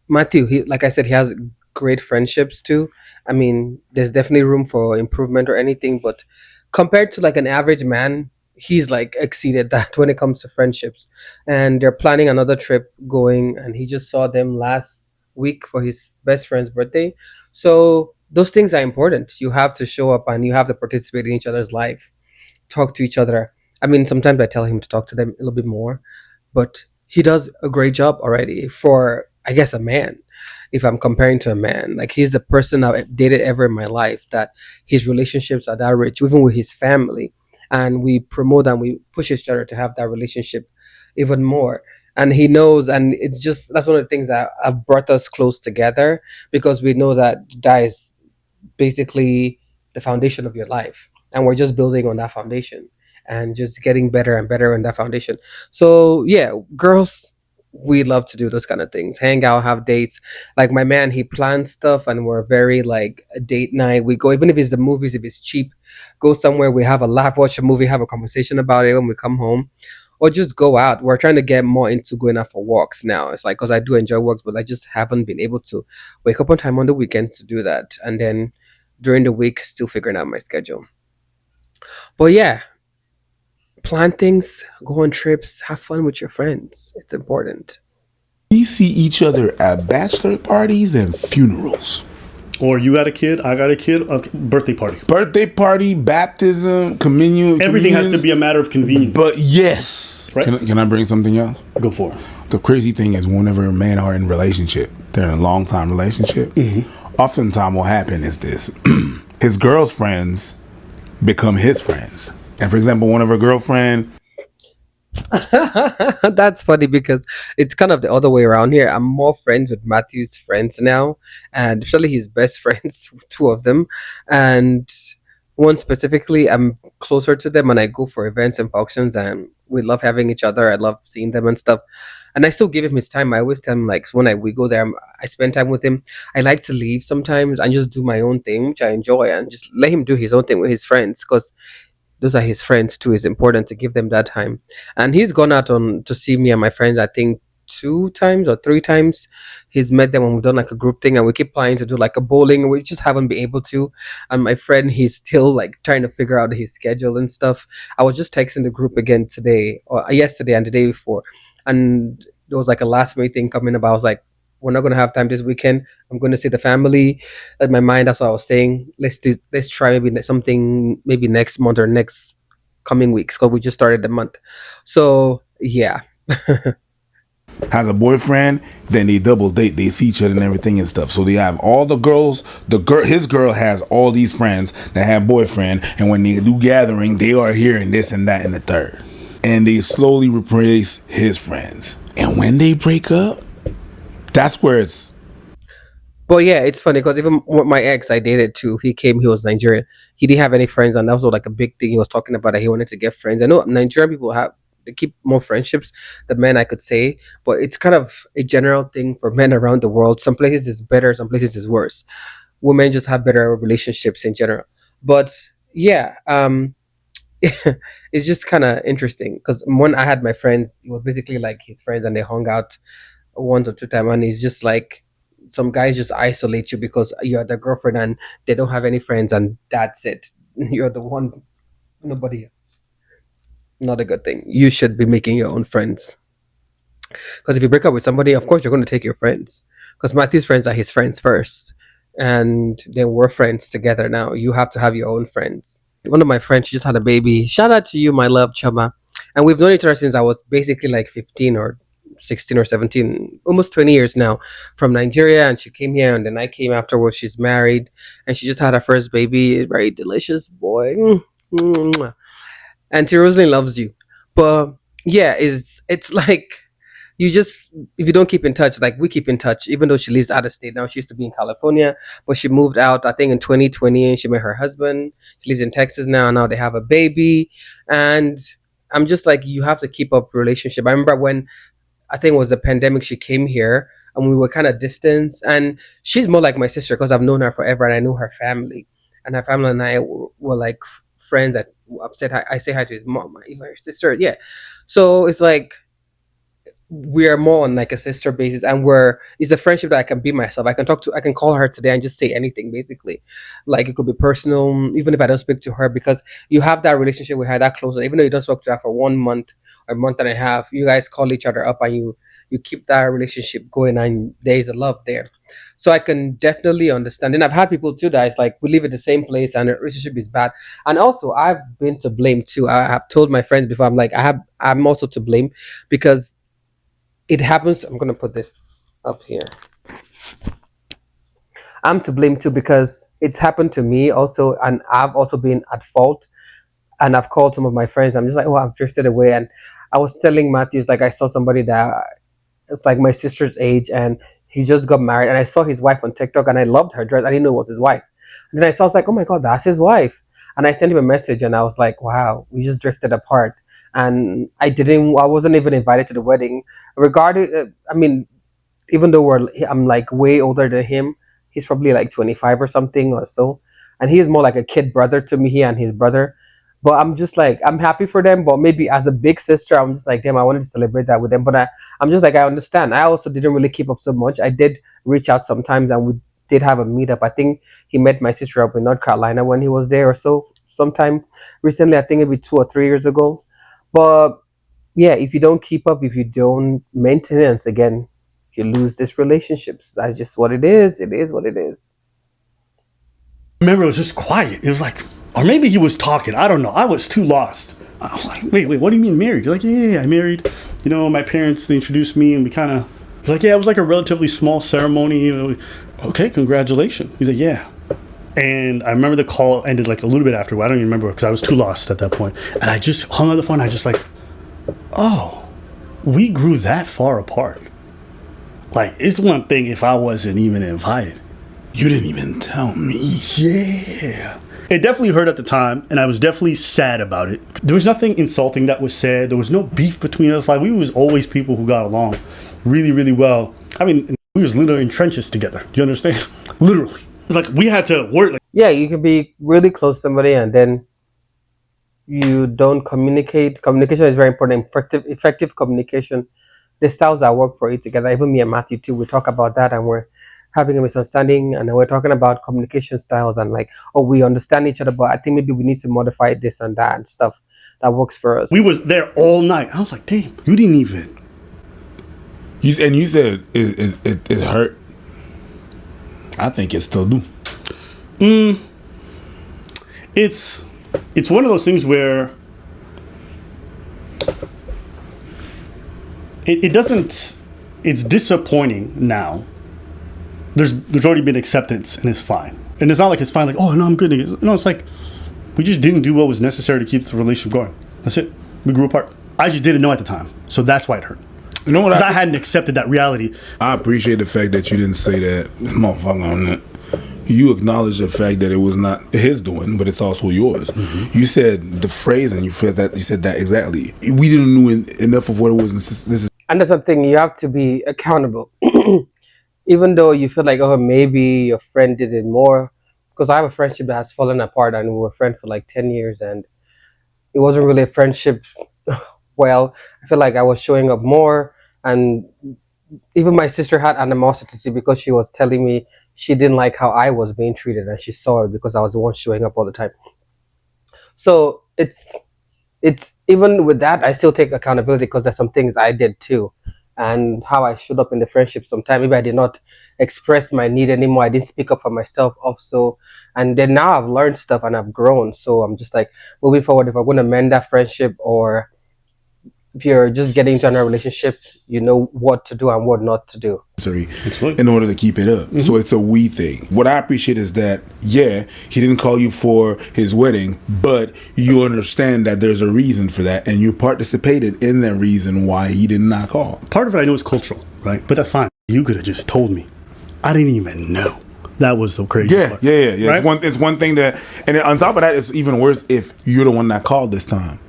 Matthew, he like I said, he has great friendships too. I mean, there's definitely room for improvement or anything, but compared to like an average man, he's like exceeded that when it comes to friendships. And they're planning another trip going, and he just saw them last week for his best friend's birthday. So those things are important. You have to show up and you have to participate in each other's life, talk to each other. I mean, sometimes I tell him to talk to them a little bit more, but he does a great job already for, I guess, a man. If I'm comparing to a man, like he's the person I've dated ever in my life that his relationships are that rich, even with his family, and we promote and we push each other to have that relationship even more. And he knows, and it's just that's one of the things that have brought us close together because we know that that is basically the foundation of your life, and we're just building on that foundation and just getting better and better on that foundation. So yeah, girls, we love to do those kind of things, hang out, have dates. Like my man, he plans stuff and we're very like a date night. We go, even if it's the movies, if it's cheap, go somewhere, we have a laugh, watch a movie, have a conversation about it when we come home, or just go out. We're trying to get more into going out for walks now. It's like because I do enjoy walks, but I just haven't been able to wake up on time on the weekend to do that, and then during the week still figuring out my schedule. But yeah, plan things, go on trips, have fun with your friends. It's important. see each other at bachelor parties and funerals. Or you got a kid, I got a kid, okay, Birthday party, baptism, communion. Everything has to be a matter of convenience. But yes. Right? Can I bring something else? Go for it. The crazy thing is whenever men are in relationship, they're in a long time relationship, oftentimes what happen is this. His girl's friends become his friends. And for example, one of her girlfriend. That's funny because it's kind of the other way around here. I'm more friends with Matthew's friends now, and especially his best friends, two of them. And one specifically, I'm closer to them and I go for events and functions, and we love having each other. I love seeing them and stuff. And I still give him his time. I always tell him, like, so when we go there, I spend time with him. I like to leave sometimes and just do my own thing, which I enjoy, and just let him do his own thing with his friends because those are his friends too. It's important to give them that time. And he's gone out on to see me and my friends, I think 2 times or 3 times. He's met them when we've done like a group thing, and we keep planning to do like a bowling, and we just haven't been able to. And my friend, he's still like trying to figure out his schedule and stuff. I was just texting the group again today or yesterday and the day before, and there was like a last minute thing coming up. I was like, we're not gonna have time this weekend. I'm gonna see the family. In my mind, that's what I was saying. Let's try maybe something maybe next month or next coming weeks because we just started the month. So yeah. Has a boyfriend, then they double date, they see each other and everything and stuff. So they have all the girls, his girl has all these friends that have boyfriend, and when they do gathering, they are hearing this and that and the third. And they slowly replace his friends. And when they break up, that's where it's. Well, yeah, it's funny because even with my ex, I dated too. He came, he was Nigerian. He didn't have any friends, and that was like a big thing he was talking about that he wanted to get friends. I know Nigerian people have they keep more friendships than men, I could say, but it's kind of a general thing for men around the world. Some places is better, some places is worse. Women just have better relationships in general. But yeah, it's just kind of interesting because when I had my friends, it was basically like his friends, and they hung out 1 or 2 times, and it's just like some guys just isolate you because you're the girlfriend and they don't have any friends, and that's it. You're the one, nobody else. Not a good thing. You should be making your own friends. Because if you break up with somebody, of course you're going to take your friends. Because Matthew's friends are his friends first, and then we're friends together now. You have to have your own friends. One of my friends, she just had a baby. Shout out to you, my love, Chama. And we've known each other since I was basically like 15 or 16 or 17, almost 20 years now, from Nigeria. And she came here, and then I came afterwards. She's married, and she just had her first baby. Very delicious boy. Mwah. And she really loves you. But yeah, it's like you just, if you don't keep in touch, like we keep in touch, even though she lives out of state now. She used to be in California, but she moved out I think in 2020, and she met her husband. She lives in Texas now, and now they have a baby. And I'm just like, you have to keep up relationship. I remember when I think it was the pandemic, she came here, and we were kind of distant. And she's more like my sister because I've known her forever, and I know her family. And her family and I were like friends. That I've said hi, I say hi to his mom, even her sister. Yeah. So it's like we are more on like a sister basis, and we're it's a friendship that I can be myself. I can call her today and just say anything basically. Like it could be personal, even if I don't speak to her, because you have that relationship with her that close. Even though you don't speak to her for 1 month or a month and a half, you guys call each other up, and you keep that relationship going, and there is a love there. So I can definitely understand. And I've had people too that it's like we live in the same place and the relationship is bad. And also I've been to blame too. I have told my friends before, I'm also to blame, because it happens. I'm gonna put this up here. I'm to blame too, because it's happened to me also, and I've also been at fault. And I've called some of my friends. I'm just like, oh, I've drifted away. And I was telling Matthews, like, I saw somebody that it's like my sister's age, and he just got married. And I saw his wife on TikTok, and I loved her dress. I didn't know it was his wife. And then I was like, oh my god, that's his wife. And I sent him a message, and I was like, wow, we just drifted apart. And I wasn't even invited to the wedding. Regarding, I mean, even though I'm like way older than him, he's probably like 25 or something or so, and he's more like a kid brother to me, he and his brother. But I'm just like, I'm happy for them, but maybe as a big sister, I'm just like, damn, I wanted to celebrate that with them. But I'm just like, I understand. I also didn't really keep up so much. I did reach out sometimes, and we did have a meetup. I think he met my sister up in North Carolina when he was there or so, sometime recently. I think maybe 2 or 3 years ago. But yeah, if you don't keep up, if you don't maintenance, again, you lose these relationships. That's just what it is. It is what it is. Remember, it was just quiet. It was like, or maybe he was talking. I don't know. I was too lost. I was like, wait, what do you mean married? You're like, yeah, I married. You know, my parents, they introduced me, and we kind of, like, yeah, it was like a relatively small ceremony. You know, okay, congratulations. He's like, yeah. And I remember the call ended like a little bit after. I don't even remember because I was too lost at that point. And I just hung on the phone. I just like, oh, we grew that far apart. Like, it's one thing if I wasn't even invited. You didn't even tell me. Yeah. It definitely hurt at the time, and I was definitely sad about it. There was nothing insulting that was said. There was no beef between us. Like, we was always people who got along really, really well. I mean, we was literally in trenches together. Do you understand? Literally. It's like we had to work. Like, Yeah, you can be really close to somebody, and then you don't communicate. Communication is very important. Effective communication. The styles that work for you together. Even me and Matthew too. We talk about that, and we're having a misunderstanding, and we're talking about communication styles, and like, oh, we understand each other, but I think maybe we need to modify this and that and stuff that works for us. we was there all night. I was like, damn, you didn't even. You said it hurt. I think it still do. It's one of those things where it doesn't. It's disappointing now. There's already been acceptance, and it's fine. And it's not like it's fine. Like, oh no, I'm good. No, it's like we just didn't do what was necessary to keep the relationship going. That's it. We grew apart. I just didn't know at the time, so that's why it hurt. You know what? Because I hadn't accepted that reality. I appreciate the fact that you didn't say that, this motherfucker on that. You acknowledge the fact that it was not his doing, but it's also yours. Mm-hmm. You said the phrase, and you said that exactly. We didn't know enough of what it was. And that's something you have to be accountable. Even though you feel like, oh, maybe your friend did it more. Because I have a friendship that has fallen apart, and we were friends for like 10 years, and it wasn't really a friendship. Well, I feel like I was showing up more, and even my sister had animosity because she was telling me she didn't like how I was being treated, and she saw it because I was the one showing up all the time. So it's even with that, I still take accountability because there's some things I did too, and how I showed up in the friendship. Sometimes maybe I did not express my need anymore. I didn't speak up for myself also, and then now I've learned stuff and I've grown. So I'm just like moving forward. If I'm going to mend that friendship, or if you're just getting into another relationship, you know what to do and what not to do. In order to keep it up. So it's a we thing. What I appreciate is that, yeah, he didn't call you for his wedding, but you understand that there's a reason for that, and you participated in that reason why he did not call. Part of it I know is cultural, right? But that's fine. You could have just told me. I didn't even know. That was so crazy. Yeah. Right? It's one thing that, and then on top of that, it's even worse if you're the one that called this time.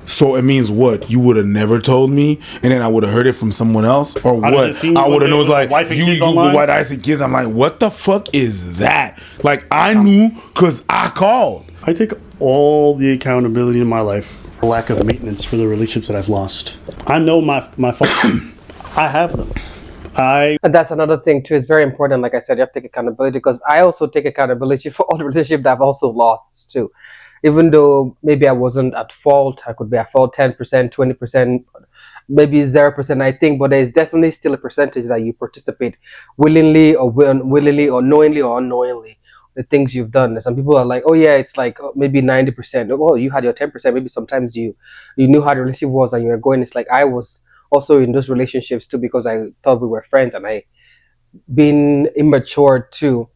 So it means what? You would have never told me, and then I would have heard it from someone else, or I'd have what? just seen you I would have one day known, with like, my wife and kids you online. white I see kids. I'm like, what the fuck is that? Like, I knew because I called. I take all the accountability in my life for lack of maintenance for the relationships that I've lost. I know my faults. I have them. And that's another thing too. It's very important. Like I said, you have to take accountability because I also take accountability for all the relationships that I've also lost too. Even though maybe I wasn't at fault, I could be at fault 10%, 20%, maybe 0%. I think, but there's definitely still a percentage that you participate willingly or unwillingly or knowingly or unknowingly. The things you've done. Some people are like, oh yeah, it's like maybe 90%. Oh, you had your 10%. Maybe sometimes you knew how the relationship was and you were going. It's like I was also in those relationships too because I thought we were friends and I been immature too,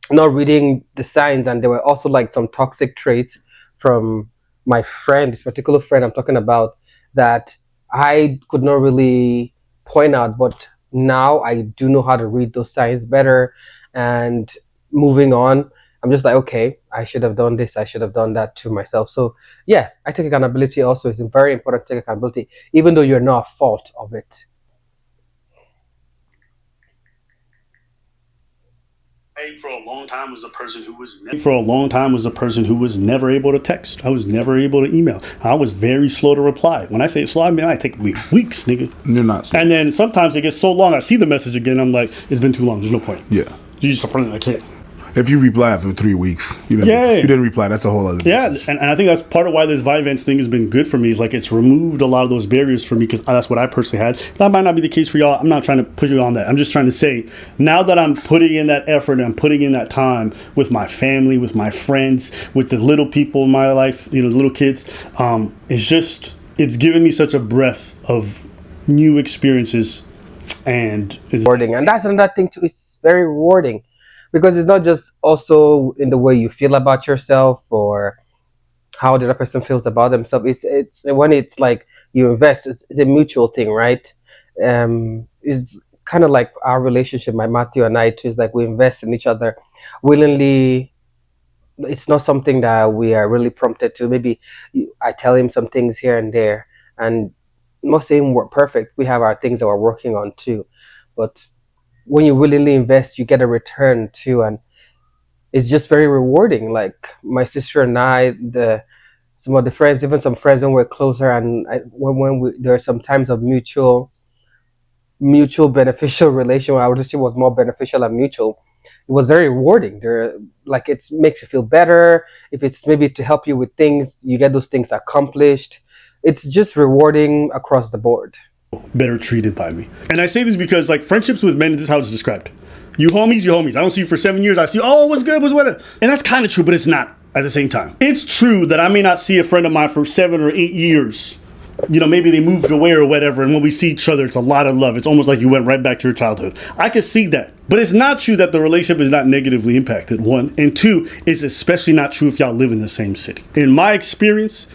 not reading the signs, and there were also like some toxic traits from my friend, this particular friend I'm talking about, that I could not really point out, but now I do know how to read those signs better. And moving on, I'm just like, okay, I should have done this, I should have done that to myself. So yeah, I take accountability also. It's very important to take accountability even though you're not at fault of it. For a long time was a person who was never able to text. I was never able to email. I was very slow to reply. When I say slow, I mean I take weeks, nigga. You're not slow. And then sometimes it gets so long, I see the message again. I'm like, it's been too long. There's no point. Yeah. You just I can't. If you reply after 3 weeks, you didn't reply. That's a whole other message. And I think that's part of why this Vyvanse thing has been good for me. Is like it's removed a lot of those barriers for me because that's what I personally had. That might not be the case for y'all. I'm not trying to put you on that. I'm just trying to say now that I'm putting in that effort and I'm putting in that time with my family, with my friends, with the little people in my life, the little kids. It's given me such a breath of new experiences, and it's Rewarding, and that's another thing too. It's very rewarding because it's not just also in the way you feel about yourself or how the other person feels about themselves. It's when it's like you invest. It's a mutual thing, right? Is kind of like our relationship, my Matthew and I too. Is like we invest in each other willingly. It's not something that we are really prompted to. Maybe I tell him some things here and there, and most of them were perfect. We have our things that we're working on too, but when you willingly invest, you get a return too, and it's just very rewarding. Like my sister and I, the some of the friends, even some friends when we're closer, and there are some times of mutual beneficial relation. Our relationship was more beneficial and mutual. It was very rewarding. There, like it makes you feel better. If it's maybe to help you with things, you get those things accomplished. It's just rewarding across the board. better treated by me. And I say this because like friendships with men, this is how it's described. You homies. I don't see you for 7 years. I see, oh, what's good, what's what? And that's kind of true, but it's not at the same time. It's true that I may not see a friend of mine for 7 or 8 years. Maybe they moved away or whatever, and when we see each other, it's a lot of love. It's almost like you went right back to your childhood. I can see that. But it's not true that the relationship is not negatively impacted, one. And two, it's especially not true if y'all live in the same city. In my experience,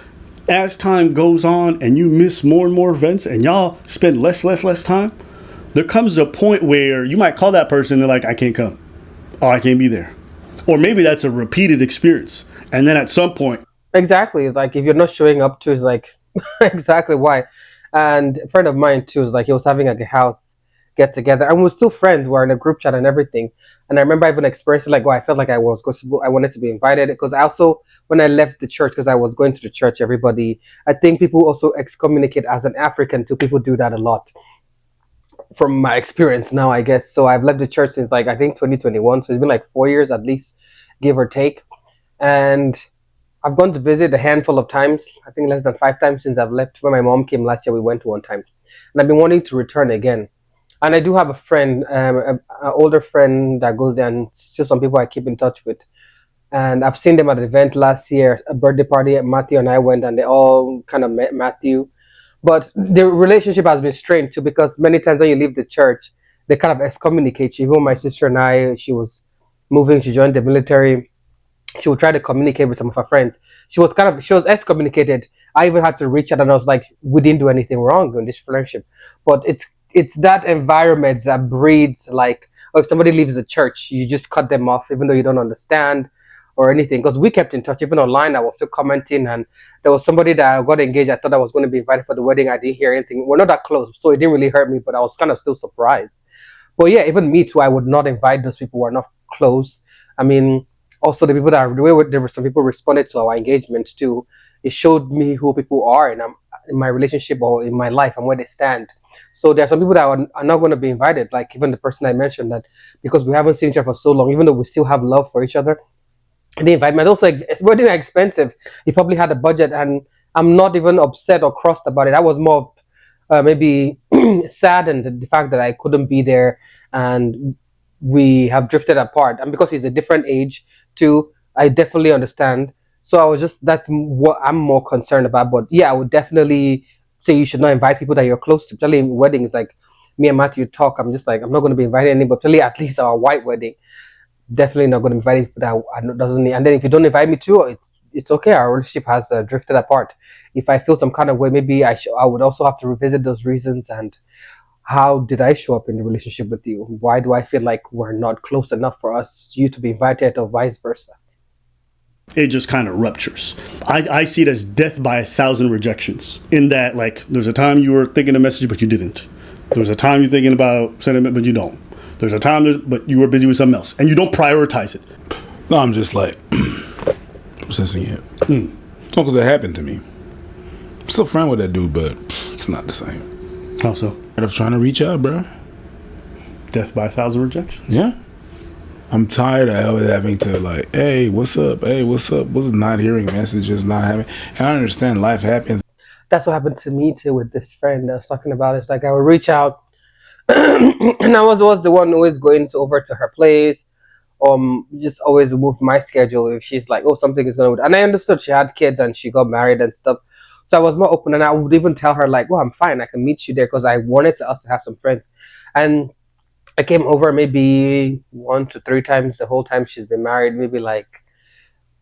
as time goes on and you miss more and more events and y'all spend less time, there comes a point where you might call that person and they're like, I can't come. Oh, I can't be there. Or maybe that's a repeated experience. And then at some point, Exactly. Like if you're not showing up to, it's like exactly why. And a friend of mine too is like he was having like a house get together, and we were still friends. We're in a group chat and everything. And I remember even experiencing like, I felt like I wanted to be invited because I also when I left the church because I was going to the church. Everybody, I think people also excommunicate as an African too. People do that a lot. From my experience now, I guess. So I've left the church since like I think 2021. So it's been like 4 years at least, give or take. And I've gone to visit a handful of times. I think less than 5 times since I've left. When my mom came last year, we went one time, and I've been wanting to return again. And I do have a friend, an older friend that goes there, and still some people I keep in touch with. And I've seen them at an event last year, a birthday party. Matthew and I went, and they all kind of met Matthew. But the relationship has been strained too, because many times when you leave the church, they kind of excommunicate you. Even my sister and I, she was moving, she joined the military. She would try to communicate with some of her friends. She was excommunicated. I even had to reach out, and I was like, we didn't do anything wrong in this friendship. But it's that environment that breeds like, oh, if somebody leaves the church, you just cut them off even though you don't understand or anything. Because we kept in touch even online. I was still commenting, and there was somebody that got engaged. I thought I was going to be invited for the wedding. I didn't hear anything. We're not that close, so it didn't really hurt me, but I was kind of still surprised. But yeah, even me too, I would not invite those people who are not close. I mean, also the people that the way there were some people responded to our engagement too. It showed me who people are in my relationship or in my life and where they stand. So there are some people that are not going to be invited. Like even the person I mentioned, that because we haven't seen each other for so long, even though we still have love for each other, they invite me. And also, like, it's very expensive. He probably had a budget, and I'm not even upset or crossed about it. I was more maybe saddened at the fact that I couldn't be there, and we have drifted apart. And because he's a different age, too, I definitely understand. So I was just that's what I'm more concerned about. But yeah, I would definitely say you should not invite people that you're close to. Particularly in weddings, like me and Matthew talk. I'm just like I'm not going to be inviting anybody. Particularly at least our white wedding, definitely not going to invite people that doesn't need. And then if you don't invite me too, it's okay. Our relationship has drifted apart. If I feel some kind of way, maybe I would also have to revisit those reasons and how did I show up in the relationship with you? Why do I feel like we're not close enough for us you to be invited or vice versa? It just kind of ruptures. I see it as death by 1,000 rejections. In that, like, there's a time you were thinking a message, but you didn't. There's a time you're thinking about sentiment, but you don't. There's a time, but you were busy with something else, and you don't prioritize it. No, I'm just like processing it. No, because it happened to me. I'm still friend with that dude, but it's not the same. How so? I'm trying to reach out, bro. Death by 1,000 rejections. Yeah. I'm tired of always having to like, hey, what's up? Hey, what's up? What's not hearing messages, not having. And I understand life happens. That's what happened to me too with this friend I was talking about. It's like I would reach out and I was the one always going to over to her place. Just always move my schedule if she's like, oh, something is gonna. And I understood she had kids and she got married and stuff, so I was more open. And I would even tell her like, well, I'm fine, I can meet you there because I wanted us to have some friends. And I came over maybe 1 to 3 times the whole time she's been married, maybe like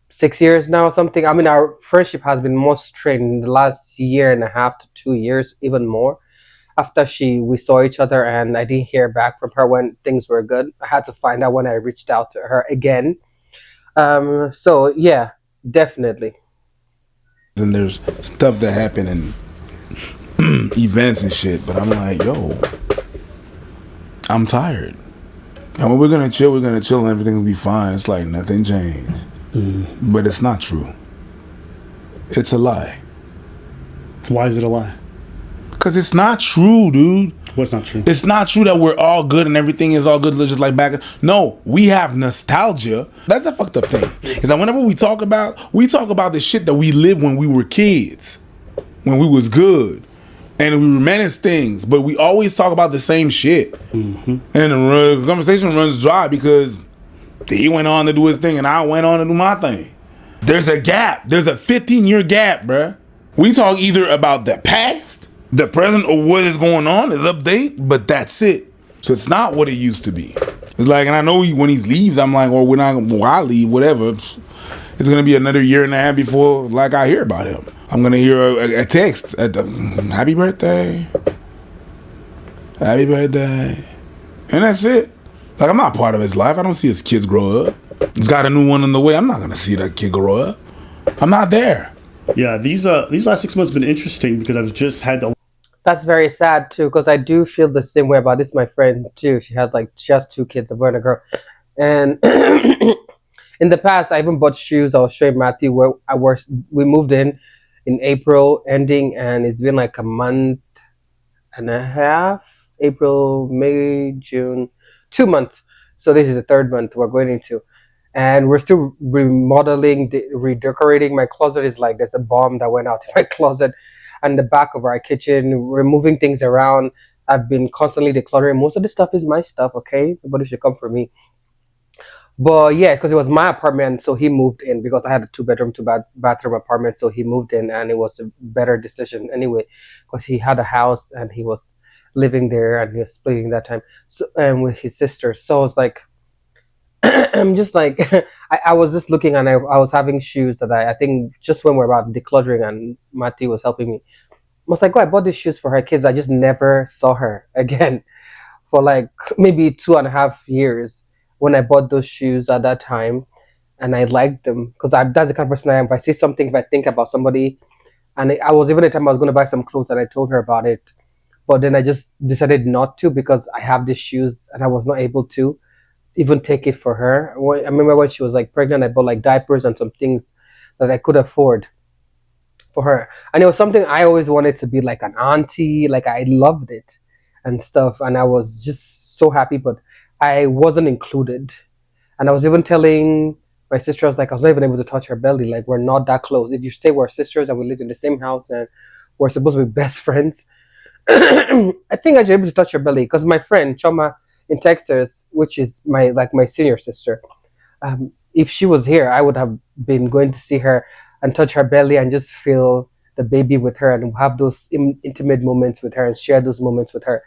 6 years now or something. I mean, our friendship has been more strained in the last year and a half to 2 years, even more after she we saw each other and I didn't hear back from her when things were good. I had to find out when I reached out to her again. So yeah, definitely. And there's stuff that happen and events and shit, but I'm like, yo, I'm tired. And when we're gonna chill and everything will be fine. It's like nothing changed. But it's not true. It's a lie. Why is it a lie? Because it's not true, dude. What's not true? It's not true that we're all good and everything is all good just like back. No, we have nostalgia. That's a fucked up thing. Is that whenever we talk about the shit that we lived when we were kids, when we was good, and we reminisce things, but we always talk about the same shit. And the conversation runs dry because he went on to do his thing and I went on to do my thing. There's a gap. There's a 15-year gap, bruh. We talk either about the past, the present, or what is going on is update, but that's it. So it's not what it used to be. It's like, and I know when he leaves, I'm like, well, I leave, whatever. It's gonna be another year and a half before like I hear about him. I'm gonna hear a text at the happy birthday, and that's it. Like, I'm not part of his life. I don't see his kids grow up. He's got a new one on the way. I'm not gonna see that kid grow up. I'm not there. Yeah, these last 6 months have been interesting because I've just had the. That's very sad too, because I do feel the same way about this. My friend too. She has 2 kids, a boy and a girl. And in the past, I even bought shoes. I was showing Matthew where we moved in April ending, and it's been like a month and a half. April, May, June, 2 months. So this is the third month we're going into. and we're still remodeling, redecorating. My closet is like there's a bomb that went out in my closet, and the back of our kitchen. We're moving things around. I've been constantly decluttering. Most of the stuff is my stuff. Okay, nobody should come for me. But yeah, because it was my apartment, so he moved in because I had a two-bedroom, two bathroom apartment. So he moved in, and it was a better decision anyway, because he had a house and he was living there and he was splitting that time. So and with his sister, so it's like I'm just like I was just looking and I was having shoes that I think just when we're about decluttering and Matthew was helping me. I was like, oh, I bought these shoes for her kids. I just never saw her again for like maybe 2.5 years when I bought those shoes at that time, and I liked them because that's the kind of person I am. If I see something, if I think about somebody, and I was even the time I was going to buy some clothes and I told her about it, but then I just decided not to because I have these shoes and I was not able to even take it for her. I remember when she was like pregnant, I bought like diapers and some things that I could afford for her. And it was something I always wanted to be like an auntie. Like I loved it and stuff. And I was just so happy, but I wasn't included. And I was even telling my sister, I was like, I was not even able to touch her belly. Like we're not that close. If you say we're sisters and we live in the same house and we're supposed to be best friends, I think I should be able to touch her belly because my friend Choma in Texas, which is my senior sister, if she was here, I would have been going to see her and touch her belly and just feel the baby with her and have those intimate moments with her and share those moments with her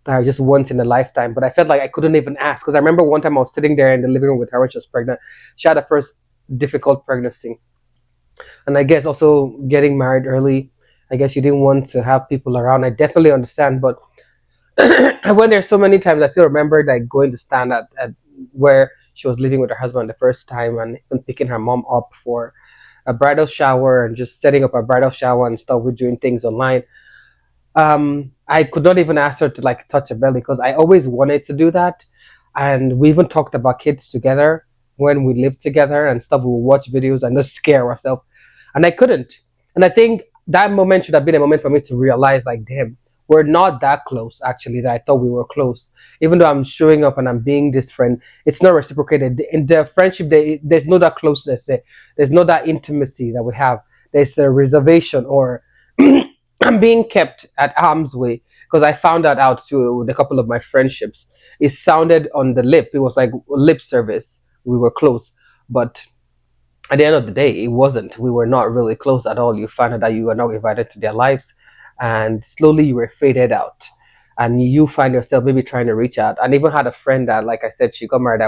that are just once in a lifetime. But I felt like I couldn't even ask because I remember one time I was sitting there in the living room with her when she was pregnant. She had a first difficult pregnancy, and I guess also getting married early. I guess she didn't want to have people around. I definitely understand, but I went there so many times. I still remember like going to stand at where she was living with her husband the first time, and even picking her mom up for a bridal shower and just setting up a bridal shower and stuff. We're doing things online. I could not even ask her to like touch her belly because I always wanted to do that, and we even talked about kids together when we lived together and stuff. We would watch videos and just scare ourselves, and I couldn't. And I think that moment should have been a moment for me to realize, like, damn, we're not that close actually. That I thought we were close, even though I'm showing up and I'm being this friend. It's not reciprocated in the friendship. There's no that closeness. There's no that intimacy that we have. There's a reservation or I'm being kept at arm's way because I found that out too with a couple of my friendships. It sounded on the lip. It was like lip service. We were close, but at the end of the day, it wasn't. We were not really close at all. You found out that you were not invited to their lives, and slowly you were faded out. And you find yourself maybe trying to reach out. And even had a friend that, like I said, she got married.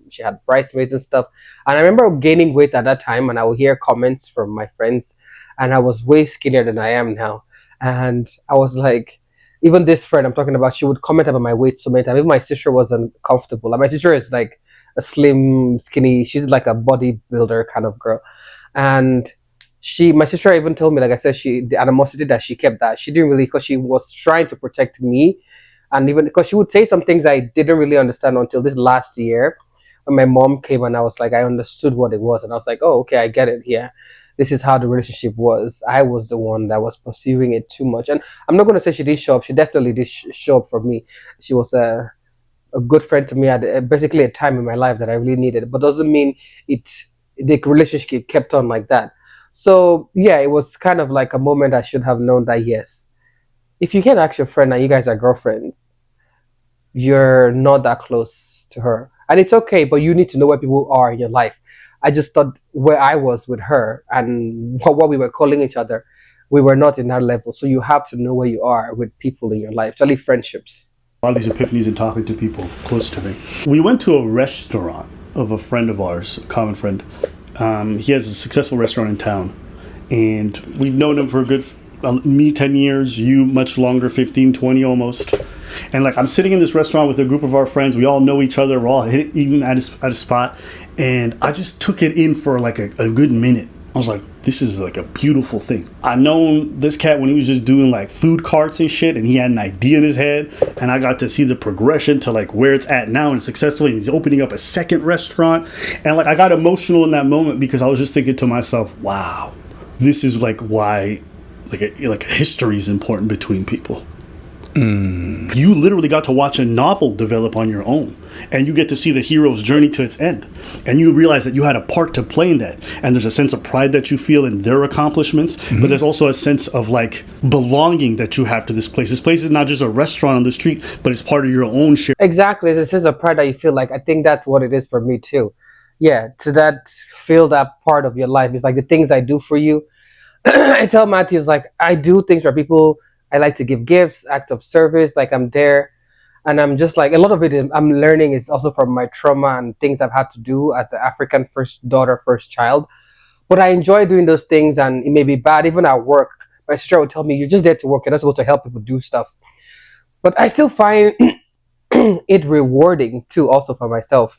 She had bridesmaids and stuff. And I remember gaining weight at that time, and I would hear comments from my friends, and I was way skinnier than I am now. And I was like, even this friend I'm talking about, she would comment about my weight so many times. Even my sister wasn't comfortable. And my sister is like a slim, skinny. She's like a bodybuilder kind of girl, and my sister even told me, like I said, the animosity that she kept, that she didn't really, because she was trying to protect me, and even because she would say some things I didn't really understand until this last year when my mom came and I was like, I understood what it was, and I was like, oh, okay, I get it. Yeah, this is how the relationship was. I was the one that was pursuing it too much, and I'm not going to say she did show up. She definitely did show up for me. She was a good friend to me at basically a time in my life that I really needed. But doesn't mean it the relationship kept on like that. So yeah, it was kind of like a moment I should have known that yes, if you can ask your friend and you guys are girlfriends, you're not that close to her, and it's okay. But you need to know where people are in your life. I just thought where I was with her and what we were calling each other, we were not in that level. So you have to know where you are with people in your life, especially friendships. A lot of these epiphanies in talking to people close to me. We went to a restaurant of a friend of ours, a common friend. He has a successful restaurant in town, and we've known him for a good, me 10 years, you much longer, 15, 20 almost. And like I'm sitting in this restaurant with a group of our friends. We all know each other. We're all eating at a spot, and I just took it in for like a good minute. I was like, this is like a beautiful thing. I known this cat when he was just doing like food carts and shit, and he had an idea in his head, and I got to see the progression to like where it's at now and successfully. He's opening up a second restaurant, and like I got emotional in that moment because I was just thinking to myself, wow, this is like why like a history is important between people. You literally got to watch a novel develop on your own, and you get to see the hero's journey to its end, and you realize that you had a part to play in that, and there's a sense of pride that you feel in their accomplishments, but there's also a sense of like belonging that you have to this place. This place is not just a restaurant on the street, but it's part of your own shared Exactly. This is a part that you feel like. I think that's what it is for me too. Yeah, to that feel that part of your life is like the things I do for you. I tell Matthews like I do things for people. I like to give gifts, acts of service. Like I'm there, and I'm just like a lot of it. I'm learning is also from my trauma and things I've had to do as an African first daughter, first child. But I enjoy doing those things, and it may be bad. Even at work, my sister would tell me, "You're just there to work. You're not supposed to help people do stuff." But I still find it rewarding too, also for myself.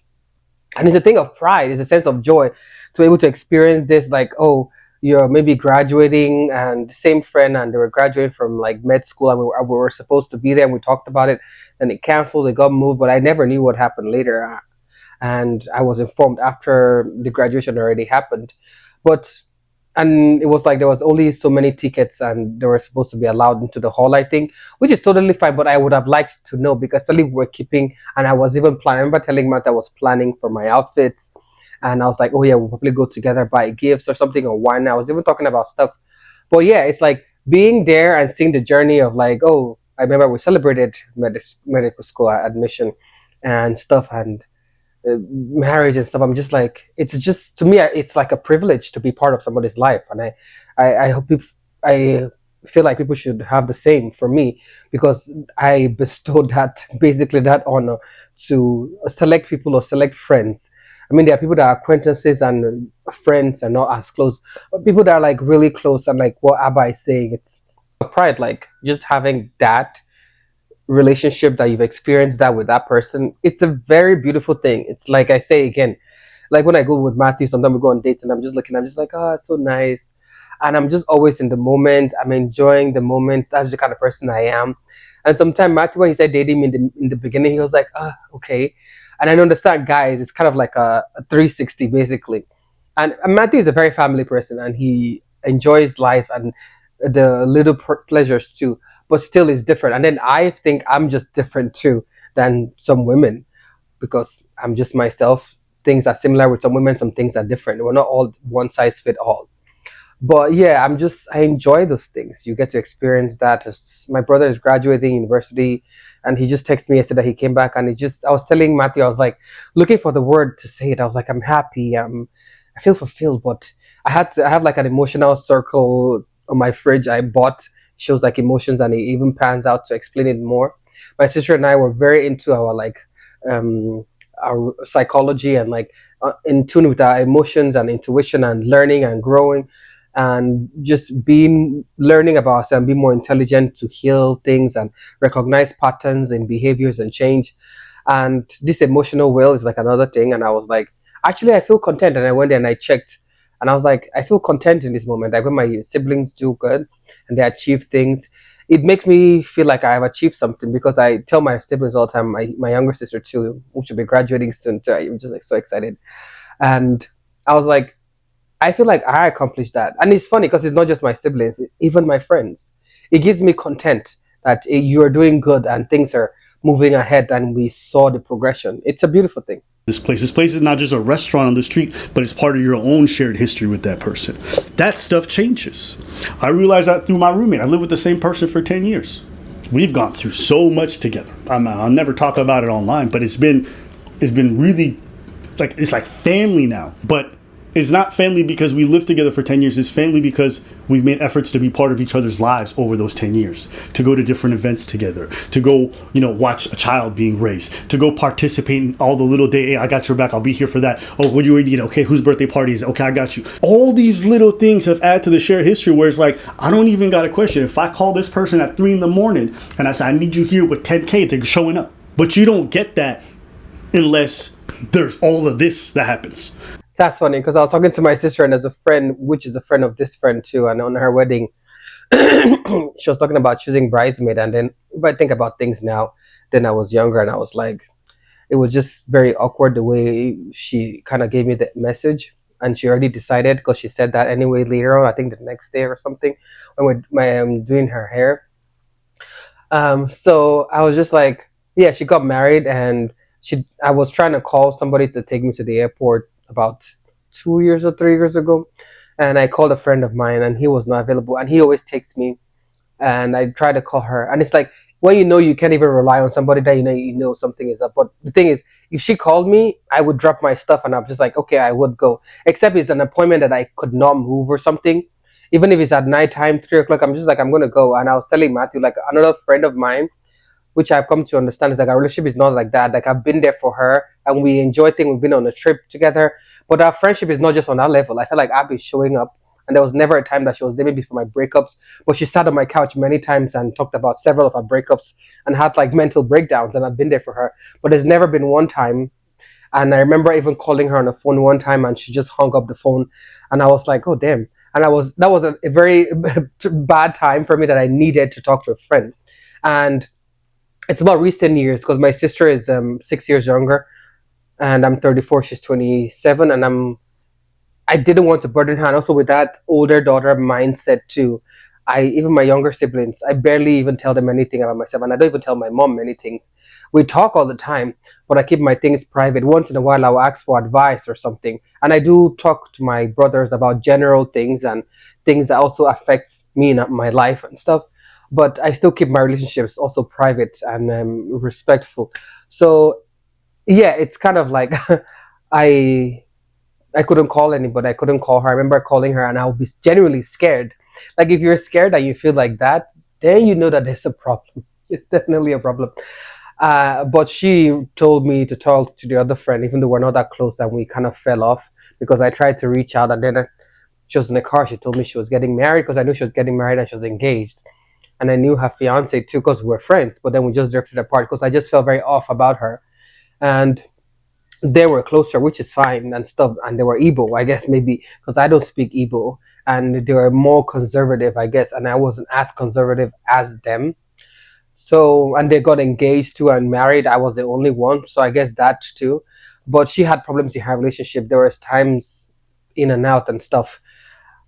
And it's a thing of pride, it's a sense of joy to be able to experience this. Like, oh, you're maybe graduating, and the same friend, and they were graduating from like med school, and we were supposed to be there, and we talked about it. Then it canceled, it got moved, but I never knew what happened later. And I was informed after the graduation already happened. But and it was like there was only so many tickets, and they were supposed to be allowed into the hall, I think, which is totally fine. But I would have liked to know, because suddenly we were keeping, and I was even planning. I remember telling Matt I was planning for my outfits, and I was like, oh yeah, we'll probably go together, buy gifts or something, or wine. I was even talking about stuff. But yeah, it's like being there and seeing the journey of like, oh, I remember we celebrated medical school admission and stuff, and marriage and stuff. I'm just like, it's just to me, it's like a privilege to be part of somebody's life, and I hope I feel like people should have the same for me, because I bestowed that basically that honor to select people or select friends. I mean, there are people that are acquaintances and friends and not as close, but people that are like really close, and like what Abba is saying, it's a pride, like just having that relationship that you've experienced that with that person. It's a very beautiful thing. It's like I say again, like when I go with Matthew, sometimes we go on dates and I'm just looking, I'm just like, oh, it's so nice. And I'm just always in the moment. I'm enjoying the moments. That's the kind of person I am. And sometimes Matthew, when he said dating me in the beginning, he was like, ah, okay. And I understand, guys, it's kind of like a 360 basically. And Matthew is a very family person, and he enjoys life and the little pleasures too, but still is different. And then I think I'm just different too than some women, because I'm just myself. Things are similar with some women, some things are different. We're not all one size fit all. But yeah, I enjoy those things. You get to experience that. My brother is graduating university, and he just texted me yesterday. He came back, and I was telling Matthew, I was like looking for the word to say it. I was like, I'm happy. I feel fulfilled. But I have like an emotional circle on my fridge. I bought, shows like emotions, and it even pans out to explain it more. My sister and I were very into um, our psychology, and like in tune with our emotions and intuition and learning and growing, and just being learning about ourselves and be more intelligent to heal things and recognize patterns in behaviors and change. And this emotional will is like another thing. And I was like, actually, I feel content. And I went there and I checked, and I was like, I feel content in this moment. Like when my siblings do good and they achieve things, it makes me feel like I have achieved something, because I tell my siblings all the time, my younger sister too, who should be graduating soon too. I'm just like so excited. And I was like, I feel like I accomplished that. And it's funny because it's not just my siblings, even my friends. It gives me content that you are doing good and things are moving ahead, and we saw the progression. It's a beautiful thing. this place. This place is not just a restaurant on the street, but it's part of your own shared history with that person. That stuff changes. I realized that through my roommate. I lived with the same person for 10 years. We've gone through so much together. I'll never talk about it online, but it's been really like, it's like family now. But it's not family because we lived together for 10 years. It's family because we've made efforts to be part of each other's lives over those 10 years, to go to different events together, to go, watch a child being raised, to go participate in all the little day, hey, I got your back, I'll be here for that. Oh, what do you need? Okay, whose birthday party is it? Okay, I got you. All these little things have added to the shared history where it's like, I don't even got a question. If I call this person at 3 a.m. and I say, I need you here with 10K, they're showing up. But you don't get that unless there's all of this that happens. That's funny because I was talking to my sister, and there's a friend, which is a friend of this friend too, and on her wedding, she was talking about choosing bridesmaid. And then if I think about things now, then I was younger, and I was like, it was just very awkward the way she kind of gave me the message, and she already decided because she said that anyway later on. I think the next day or something when we're doing her hair, So I was just like, yeah, she got married, and I was trying to call somebody to take me to the airport about 2 years or 3 years ago, and I called a friend of mine, and he was not available, and he always takes me, and I tried to call her, and it's like when you know you can't even rely on somebody that you know something is up. But the thing is, if she called me, I would drop my stuff, and I'm just like, okay, I would go, except it's an appointment that I could not move or something. Even if it's at nighttime, 3 o'clock, I'm just like, I'm gonna go. And I was telling Matthew, like another friend of mine, which I've come to understand is like our relationship is not like that. Like I've been there for her and we enjoy things. We've been on a trip together, but our friendship is not just on that level. I feel like Abby's showing up, and there was never a time that she was there maybe for my breakups, but she sat on my couch many times and talked about several of her breakups and had like mental breakdowns, and I've been there for her. But there's never been one time, and I remember even calling her on the phone one time, and she just hung up the phone, and I was like, oh damn. And that was a very bad time for me that I needed to talk to a friend. And it's about recent years because my sister is 6 years younger, and I'm 34. She's 27, and I didn't want to burden her. And also with that older daughter mindset too, I even my younger siblings, I barely even tell them anything about myself, and I don't even tell my mom many things. We talk all the time, but I keep my things private. Once in a while, I'll ask for advice or something, and I do talk to my brothers about general things and things that also affects me in my life and stuff. But I still keep my relationships also private and respectful. So yeah, it's kind of like I I couldn't call anybody. I couldn't call her. I remember calling her, and I would be genuinely scared. Like if you're scared and you feel like that, then you know that there's a problem. It's definitely a problem. But she told me to talk to the other friend, even though we're not that close, and we kind of fell off because I tried to reach out, and then she was in the car. She told me she was getting married because I knew she was getting married and she was engaged, and I knew her fiance too because we were friends. But then we just drifted apart because I just felt very off about her, and they were closer, which is fine and stuff, and they were Igbo, I guess maybe because I don't speak Igbo, and they were more conservative, I guess, and I wasn't as conservative as them. So, and they got engaged too and married. I was the only one, so I guess that too. But she had problems in her relationship. There was times in and out and stuff.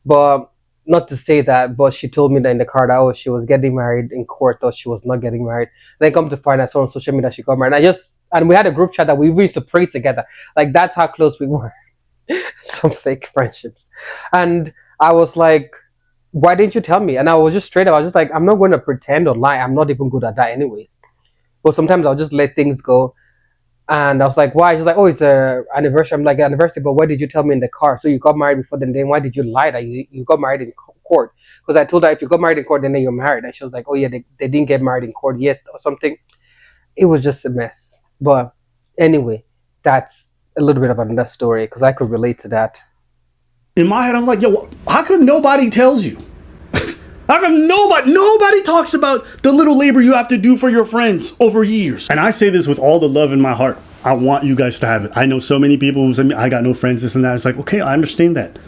But not to say that, but she told me that in the car that oh, she was getting married in court, or she was not getting married. Then come to find out, I saw on social media she got married. And we had a group chat that we used to pray together. Like that's how close we were. Some fake friendships. And I was like, why didn't you tell me? And I was just straight up. I was just like, I'm not going to pretend or lie. I'm not even good at that, anyways. But sometimes I'll just let things go. And I was like, why? She's like, oh, it's a anniversary. I'm like, anniversary, but why did you tell me in the car? So you got married before then why did you lie that you got married in court? Because I told her if you got married in court, then you're married. And she was like, oh yeah, they didn't get married in court, yes, or something. It was just a mess. But anyway, that's a little bit of another story because I could relate to that. In my head, I'm like, yo, how come nobody tells you? How come nobody talks about the little labor you have to do for your friends over years? And I say this with all the love in my heart. I want you guys to have it. I know so many people who say, I got no friends, this and that. It's like, okay, I understand that.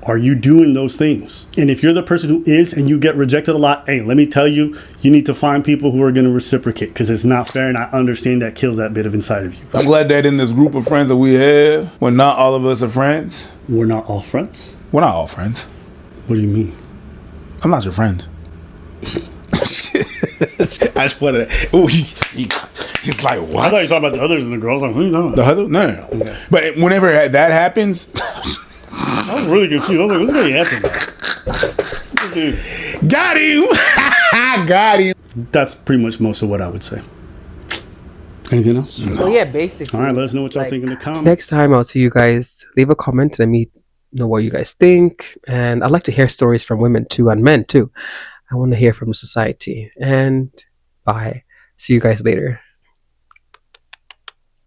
Are you doing those things? And if you're the person who is and you get rejected a lot, hey, let me tell you, you need to find people who are going to reciprocate because it's not fair. And I understand that kills that bit of inside of you. I'm glad that in this group of friends that we have, when not all of us are friends. We're not all friends? We're not all friends. What do you mean? I'm not your friend. I just wanted to. Ooh, he's like, what? I thought you were talking about the others and the girls. I'm like, who are you talking about? The other? No. Okay. But whenever that happens, I was really confused. I was like, what's going to happen? Dude. Got him. Got him. That's pretty much most of what I would say. Anything else? No. Well, yeah, basically. All right, let us know what y'all think in the comments. Next time I'll see you guys. Leave a comment. Let me know what you guys think. And I'd like to hear stories from women too and men too. I want to hear from society. And bye. See you guys later.